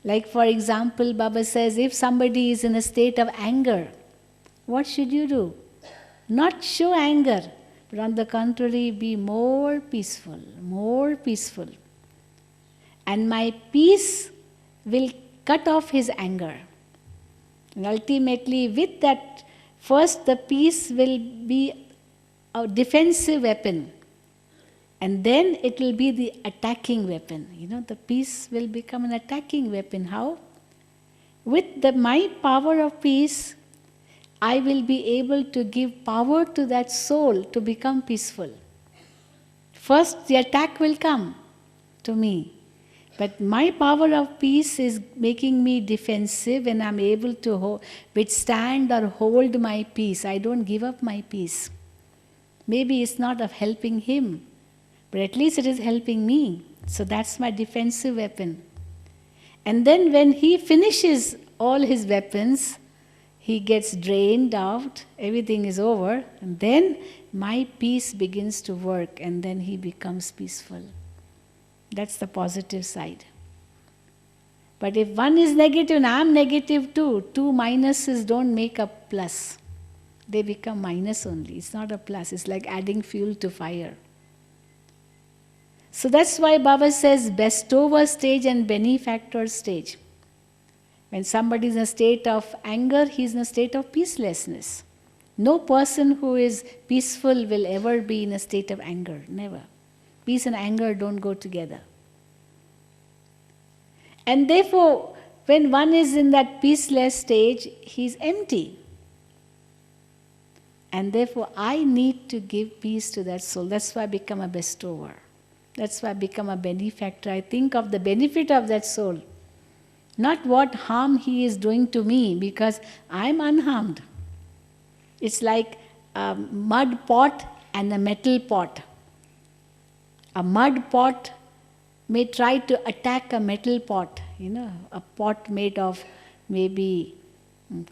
Like for example, Baba says, if somebody is in a state of anger, what should you do? Not show anger, but on the contrary, be more peaceful, more peaceful. And my peace will cut off his anger. And ultimately, with that, first the peace will be a defensive weapon. And then it will be the attacking weapon. The peace will become an attacking weapon. How? With my power of peace, I will be able to give power to that soul to become peaceful. First, the attack will come to me. But my power of peace is making me defensive, and I'm able to withstand or hold my peace. I don't give up my peace. Maybe it's not of helping him, but at least it is helping me. So that's my defensive weapon. And then when he finishes all his weapons, he gets drained out, everything is over, and then my peace begins to work, and then he becomes peaceful. That's the positive side. But if one is negative and I'm negative too, two minuses don't make a plus. They become minus only. It's not a plus. It's like adding fuel to fire. So that's why Baba says Bestower stage and Benefactor stage. When somebody is in a state of anger, he is in a state of peacelessness. No person who is peaceful will ever be in a state of anger. Never. Peace and anger don't go together. And therefore, when one is in that peaceless stage, he is empty. And therefore, I need to give peace to that soul. That's why I become a bestower. That's why I become a benefactor. I think of the benefit of that soul. Not what harm he is doing to me, because I'm unharmed. It's like a mud pot and a metal pot. A mud pot may try to attack a metal pot, a pot made of maybe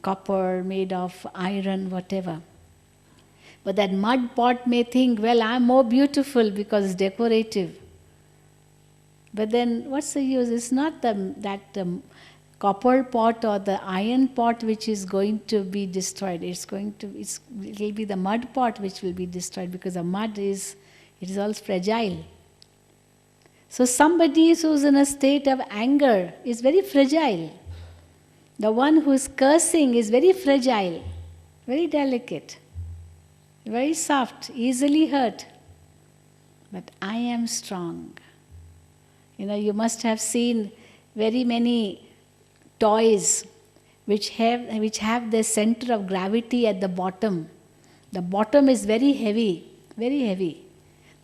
copper, made of iron, whatever. But that mud pot may think, well, I'm more beautiful because it's decorative. But then what's the use? It's not that copper pot or the iron pot which is going to be destroyed. It will be the mud pot which will be destroyed, because the mud is all fragile. So somebody who's in a state of anger is very fragile. The one who's cursing is very fragile, very delicate, very soft, easily hurt. But I am strong. You must have seen very many toys which have their center of gravity at the bottom. The bottom is very heavy, very heavy.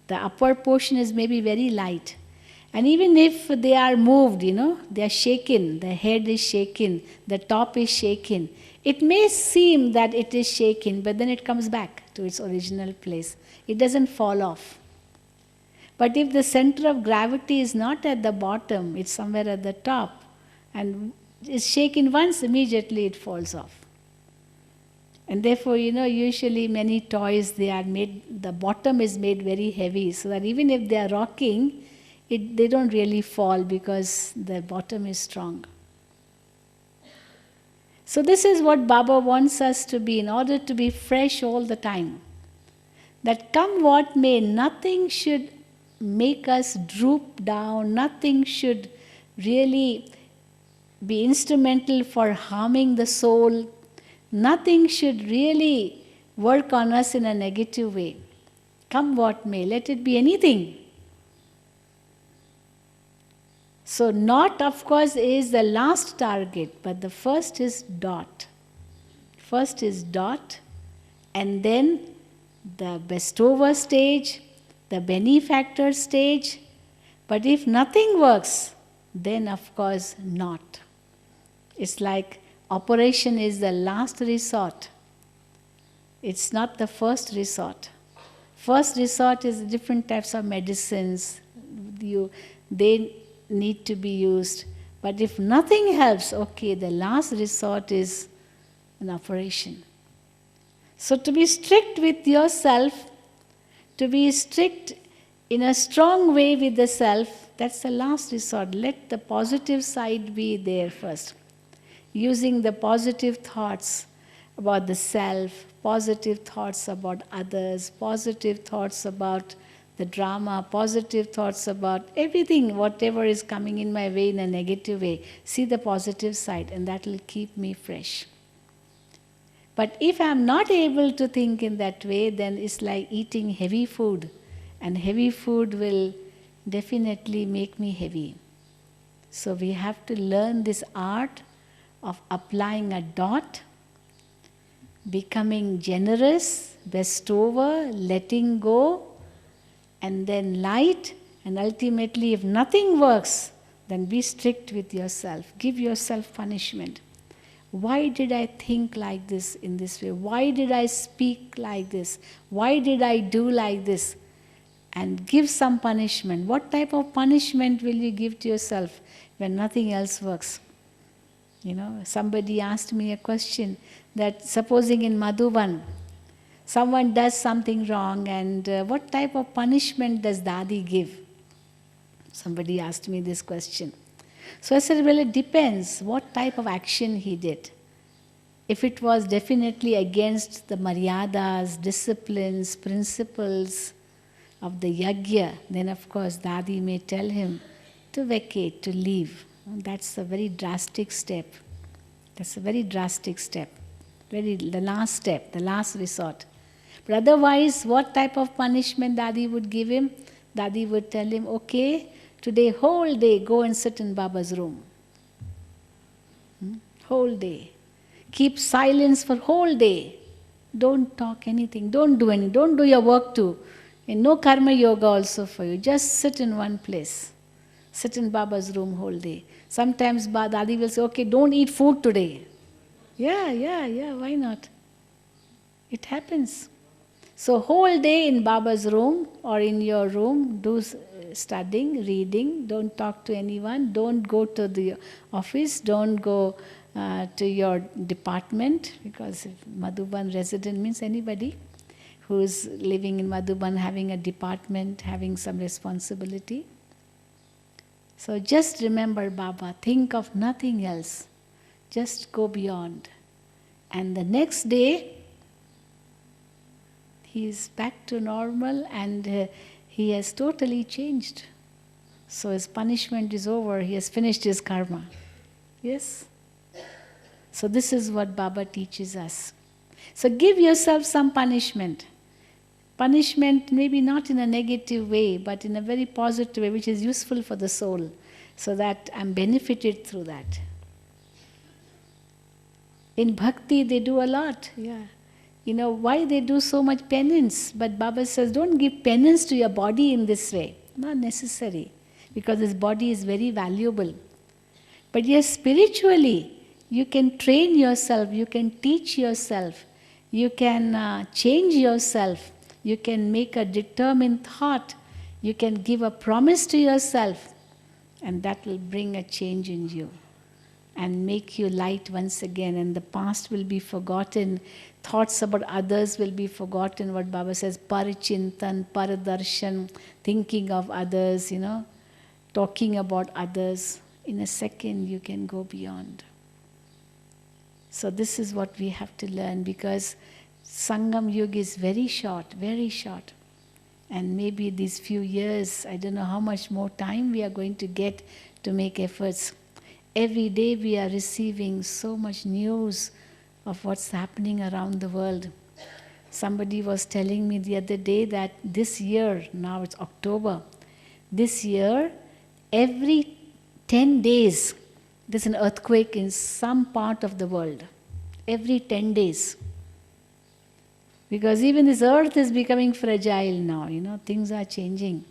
The upper portion is maybe very light. And even if they are moved, they are shaken, the head is shaken, the top is shaken. It may seem that it is shaken, but then it comes back to its original place. It doesn't fall off. But if the center of gravity is not at the bottom, it's somewhere at the top, and is shaken once, immediately it falls off. And therefore, usually many toys, the bottom is made very heavy, so that even if they are rocking, they don't really fall because the bottom is strong. So this is what Baba wants us to be, in order to be fresh all the time. That come what may, nothing should make us droop down, nothing should really be instrumental for harming the soul, nothing should really work on us in a negative way. Come what may, let it be anything. So not, of course, is the last target, but the first is dot. First is dot, and then the bestower stage, the benefactor stage. But if nothing works, then of course not. It's like operation is the last resort. It's not the first resort. First resort is different types of medicines. They need to be used. But if nothing helps, okay, the last resort is an operation. So to be strict with yourself, to be strict in a strong way with the self, that's the last resort. Let the positive side be there first. Using the positive thoughts about the self, positive thoughts about others, positive thoughts about the drama, positive thoughts about everything, whatever is coming in my way in a negative way. See the positive side, and that will keep me fresh. But if I'm not able to think in that way, then it's like eating heavy food. And heavy food will definitely make me heavy. So we have to learn this art of applying a dot, becoming generous, bestower, letting go, and then light. And ultimately, if nothing works, then be strict with yourself. Give yourself punishment. Why did I think like this in this way? Why did I speak like this? Why did I do like this? And give some punishment. What type of punishment will you give to yourself when nothing else works? You know, somebody asked me a question that supposing in Madhuban, someone does something wrong, and what type of punishment does Dadi give? Somebody asked me this question. So I said, well, it depends what type of action he did. If it was definitely against the maryadas, disciplines, principles of the yajna, then of course Dadi may tell him to vacate, to leave. That's a very drastic step. That's a very drastic step. The last step, the last resort. But otherwise, what type of punishment Dadi would give him? Dadi would tell him, okay, today whole day go and sit in Baba's room. Whole day. Keep silence for whole day. Don't talk anything. Don't do anything. Don't do your work too. And no karma yoga also for you. Just sit in one place. Sit in Baba's room whole day. Sometimes Dadi will say, okay, don't eat food today. Yeah, why not? It happens. So whole day in Baba's room or in your room, do studying, reading, don't talk to anyone, don't go to the office, don't go to your department, because Madhuban resident means anybody who is living in Madhuban, having a department, having some responsibility. So just remember Baba, think of nothing else. Just go beyond. And the next day, he is back to normal and he has totally changed. So his punishment is over, he has finished his karma. Yes? So this is what Baba teaches us. So give yourself some punishment. Punishment maybe not in a negative way, but in a very positive way, which is useful for the soul, so that I'm benefited through that. In bhakti, they do a lot. Yeah. You know, why they do so much penance? But Baba says, don't give penance to your body in this way. Not necessary, because this body is very valuable. But yes, spiritually, you can train yourself, you can teach yourself, you can change yourself, you can make a determined thought, you can give a promise to yourself, and that will bring a change in you and make you light once again, and the past will be forgotten. Thoughts about others will be forgotten. What Baba says, parichintan, paradarshan, thinking of others, you know, talking about others. In a second you can go beyond. So this is what we have to learn, because Sangam Yuga is very short, very short. And maybe these few years, I don't know how much more time we are going to get to make efforts. Every day we are receiving so much news of what's happening around the world. Somebody was telling me the other day that this year, now it's October, this year, every 10 days, there's an earthquake in some part of the world. Every 10 days. Because even this earth is becoming fragile now, you know, things are changing.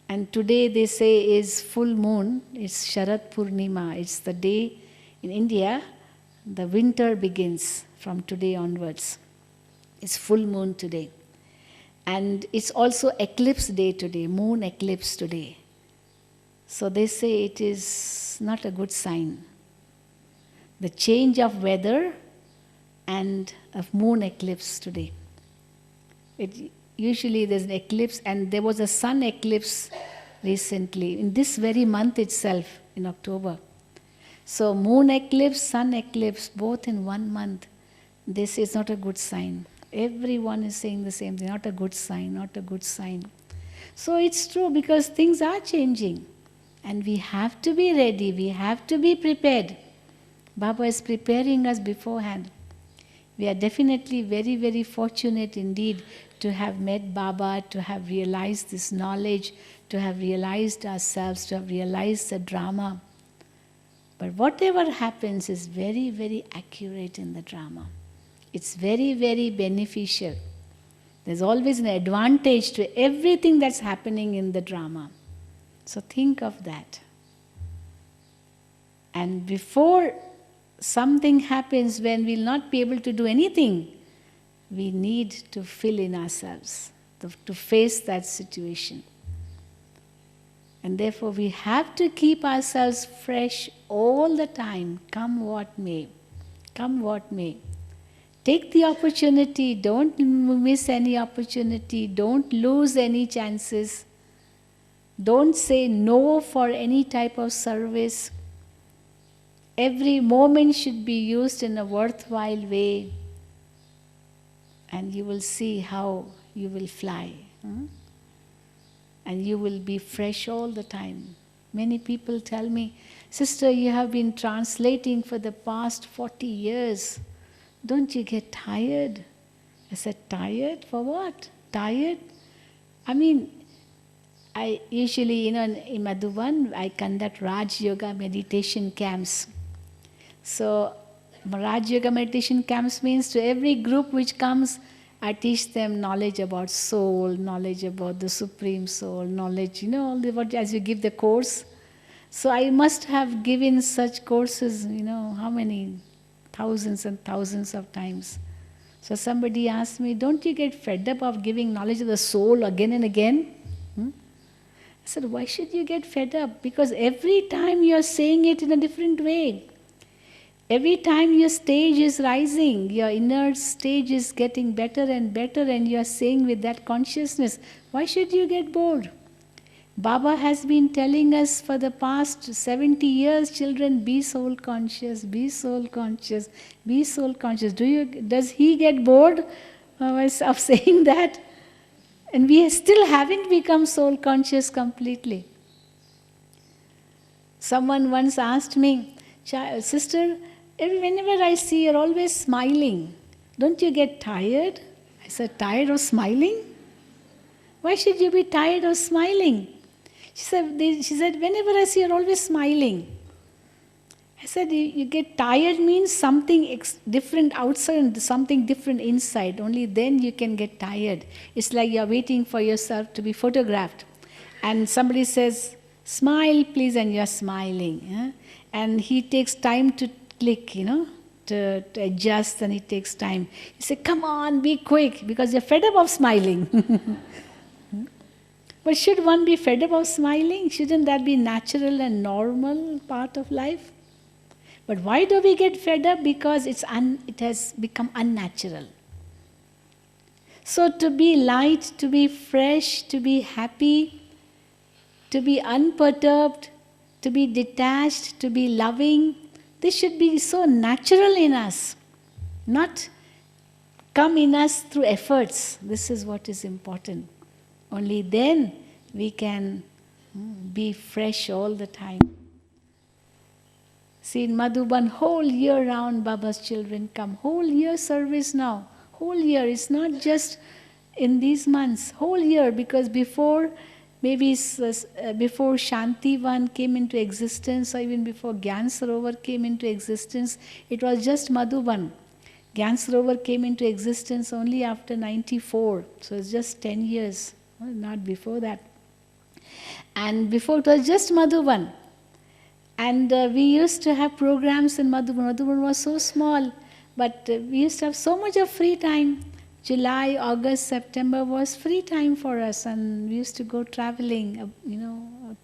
And today they say is full moon, it's Sharat Purnima, it's the day in India, the winter begins from today onwards. It's full moon today. And it's also eclipse day today, moon eclipse today. So they say it is not a good sign. The change of weather and a moon eclipse today. Usually there's an eclipse, and there was a sun eclipse recently, in this very month itself, in October. So moon eclipse, sun eclipse, both in 1 month. They say it's not a good sign. Everyone is saying the same thing, not a good sign, not a good sign. So it's true, because things are changing. And we have to be ready, we have to be prepared. Baba is preparing us beforehand. We are definitely very, very fortunate indeed to have met Baba, to have realized this knowledge, to have realized ourselves, to have realized the drama. But whatever happens is very, very accurate in the drama. It's very, very beneficial. There's always an advantage to everything that's happening in the drama. So think of that. And before something happens when we'll not be able to do anything, we need to fill in ourselves, to face that situation. And therefore we have to keep ourselves fresh all the time, come what may. Come what may. Take the opportunity, don't miss any opportunity, don't lose any chances. Don't say no for any type of service. Every moment should be used in a worthwhile way, and you will see how you will fly. And you will be fresh all the time. Many people tell me, "Sister, you have been translating for the past 40 years. Don't you get tired?" I said, "Tired? For what? Tired?" I mean, I usually, in Madhuban, I conduct Raj Yoga meditation camps. So, Raj Yoga meditation camps means to every group which comes, I teach them knowledge about soul, knowledge about the Supreme Soul, knowledge, as you give the course. So I must have given such courses, how many? Thousands and thousands of times. So somebody asked me, "Don't you get fed up of giving knowledge of the soul again and again?" I said, "Why should you get fed up? Because every time you're saying it in a different way. Every time your stage is rising, your inner stage is getting better and better, and you're saying with that consciousness. Why should you get bored?" Baba has been telling us for the past 70 years, "Children, be soul conscious, be soul conscious, be soul conscious." Does he get bored of saying that? And we still haven't become soul conscious completely. Someone once asked me, "Sister, whenever I see you're always smiling, don't you get tired?" I said, "Tired of smiling? Why should you be tired of smiling?" She said, "Whenever I see you're always smiling." I said, you get tired means something different outside and something different inside. Only then you can get tired. It's like you're waiting for yourself to be photographed. And somebody says, "Smile, please," and you're smiling. And he takes time to click, to adjust, and it takes time. You say, "Come on, be quick," because you're fed up of smiling. But should one be fed up of smiling? Shouldn't that be natural and normal part of life? But why do we get fed up? Because it has become unnatural. So to be light, to be fresh, to be happy, to be unperturbed, to be detached, to be loving, this should be so natural in us, not come in us through efforts. This is what is important. Only then we can be fresh all the time. See, in Madhuban, whole year round Baba's children come. Whole year service now. Whole year. It's not just in these months. Whole year, because before Shantivan came into existence, or even before Gyan Sarovar came into existence, it was just Madhuban. Gyan Sarovar came into existence only after 94. So it's just 10 years. Not before that. And before it was just Madhuban. And we used to have programs in Madhuban. Madhuban was so small, but we used to have so much of free time. July, August, September was free time for us, and we used to go traveling,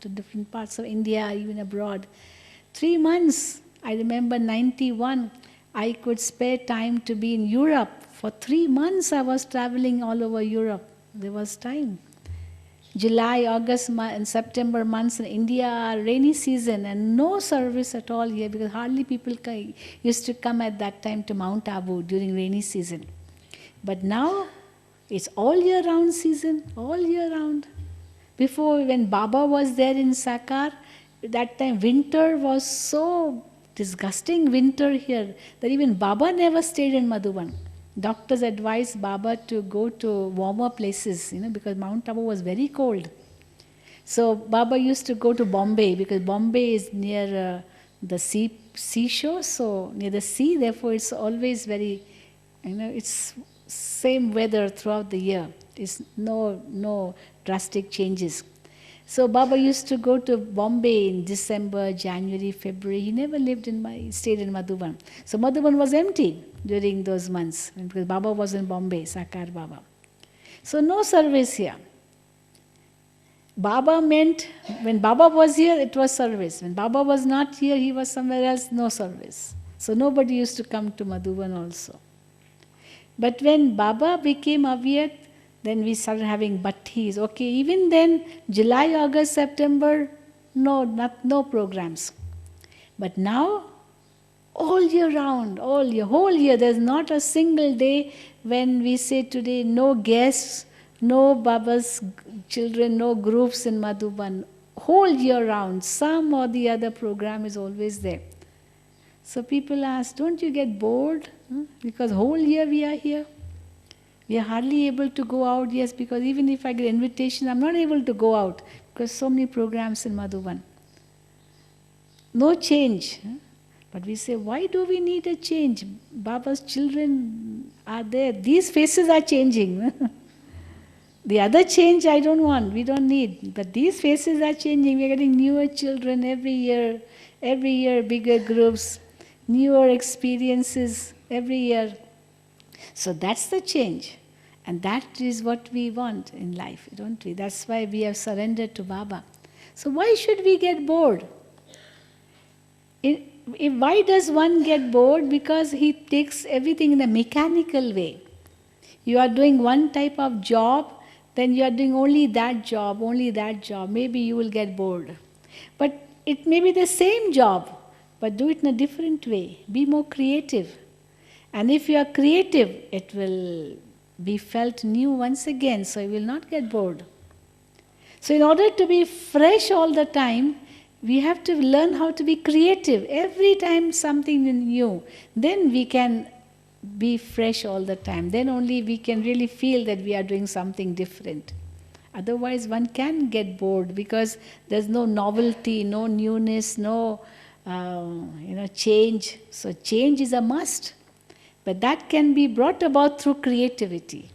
to different parts of India, even abroad. 3 months, I remember 91, I could spare time to be in Europe. For 3 months I was traveling all over Europe. There was time. July, August and September months in India are rainy season and no service at all here because hardly people used to come at that time to Mount Abu during rainy season. But now it's all year round season, all year round. Before, when Baba was there in Sakar, that time winter was so disgusting winter here that even Baba never stayed in Madhuban. Doctors advised Baba to go to warmer places, because Mount Abu was very cold. So Baba used to go to Bombay because Bombay is near the seashore, so near the sea. Therefore, it's always very, it's same weather throughout the year. It's no drastic changes. So Baba used to go to Bombay in December, January, February. He never stayed in Madhuban. So Madhuban was empty during those months because Baba was in Bombay, Sakar Baba. So no service here. Baba meant, when Baba was here, it was service. When Baba was not here, he was somewhere else, no service. So nobody used to come to Madhuban also. But when Baba became Avyakt, then we started having bhattis. Okay, even then, July, August, September, no programs. But now, all year round, whole year, there's not a single day when we say today, no guests, no Baba's children, no groups in Madhuban. Whole year round, some or the other program is always there. So people ask, don't you get bored? Because whole year we are here. We are hardly able to go out, yes, because even if I get invitation, I'm not able to go out because so many programs in Madhuban. No change. But we say, why do we need a change? Baba's children are there. These faces are changing. The other change I don't want, we don't need. But these faces are changing. We're getting newer children every year, bigger groups, newer experiences every year. So that's the change. And that is what we want in life, don't we? That's why we have surrendered to Baba. So why should we get bored? Why does one get bored? Because he takes everything in a mechanical way. You are doing one type of job, then you are doing only that job. Maybe you will get bored. But it may be the same job, but do it in a different way. Be more creative. And if you are creative, it will be felt new once again, so you will not get bored. So in order to be fresh all the time, we have to learn how to be creative. Every time something new, then we can be fresh all the time. Then only we can really feel that we are doing something different. Otherwise one can get bored because there's no novelty, no newness, no change. So change is a must. But that can be brought about through creativity.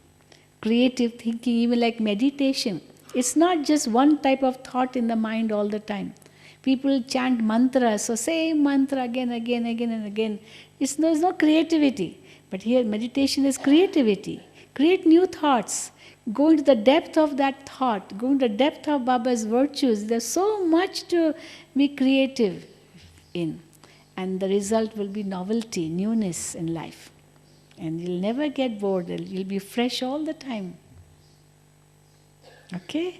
Creative thinking, even like meditation. It's not just one type of thought in the mind all the time. People chant mantras, so same mantra again and again. There's no creativity. But here meditation is creativity. Create new thoughts. Go into the depth of that thought. Go into the depth of Baba's virtues. There's so much to be creative in. And the result will be novelty, newness in life. And you'll never get bored. You'll be fresh all the time. Okay?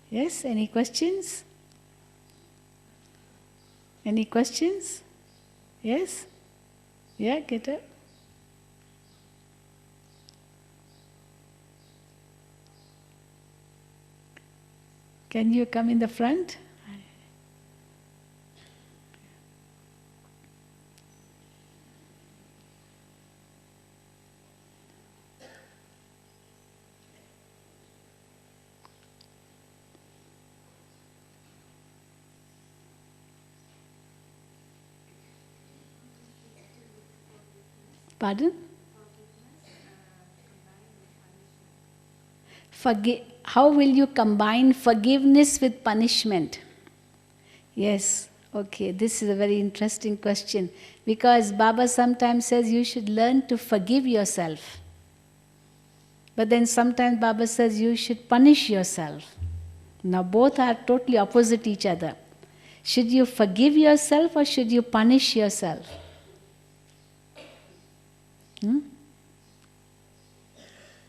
Yes? Any questions? Any questions? Yes? Yeah, get up. Can you come in the front? Pardon? How will you combine forgiveness with punishment? Yes, okay, this is a very interesting question. Because Baba sometimes says you should learn to forgive yourself. But then sometimes Baba says you should punish yourself. Now both are totally opposite each other. Should you forgive yourself or should you punish yourself?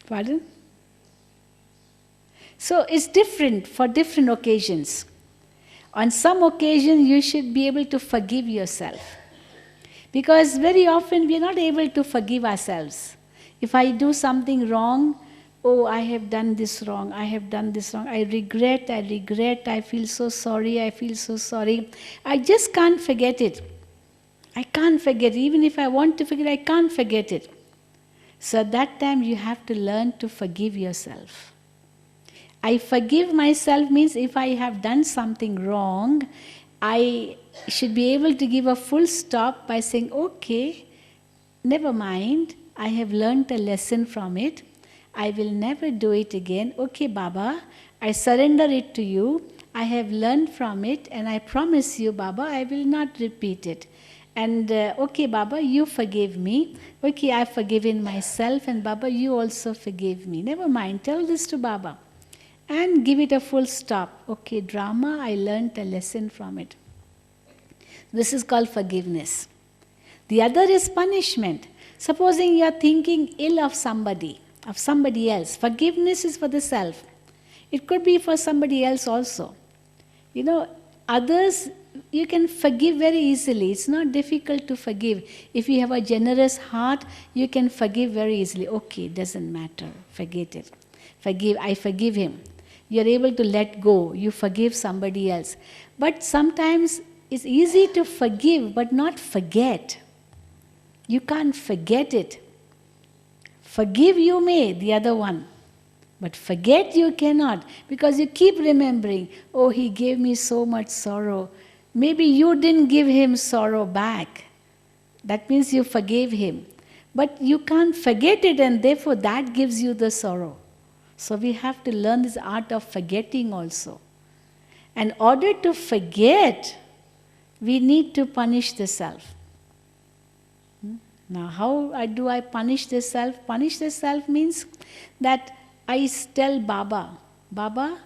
Pardon? So it's different for different occasions. On some occasions you should be able to forgive yourself. Because very often we are not able to forgive ourselves. If I do something wrong, oh, I have done this wrong, I have done this wrong, I regret, I feel so sorry, I just can't forget it. I can't forget it. Even if I want to forget, I can't forget it. So at that time you have to learn to forgive yourself. I forgive myself means if I have done something wrong, I should be able to give a full stop by saying, okay, never mind, I have learned a lesson from it. I will never do it again. Okay, Baba, I surrender it to you. I have learned from it and I promise you, Baba, I will not repeat it. And okay, Baba, you forgive me. Okay, I've forgiven myself and Baba, you also forgive me. Never mind, tell this to Baba. And give it a full stop. Okay, drama, I learned a lesson from it. This is called forgiveness. The other is punishment. Supposing you are thinking ill of somebody else. Forgiveness is for the self. It could be for somebody else also. You know, others you can forgive very easily. It's not difficult to forgive. If you have a generous heart, you can forgive very easily. Okay, doesn't matter. Forget it. I forgive him. You're able to let go. You forgive somebody else. But sometimes it's easy to forgive but not forget. You can't forget it. Forgive you may, the other one. But forget you cannot, because you keep remembering, oh, he gave me so much sorrow. Maybe you didn't give him sorrow back. That means you forgave him. But you can't forget it, and therefore that gives you the sorrow. So we have to learn this art of forgetting also. In order to forget, we need to punish the self. Now, how do I punish the self? Punish the self means that I tell Baba, Baba,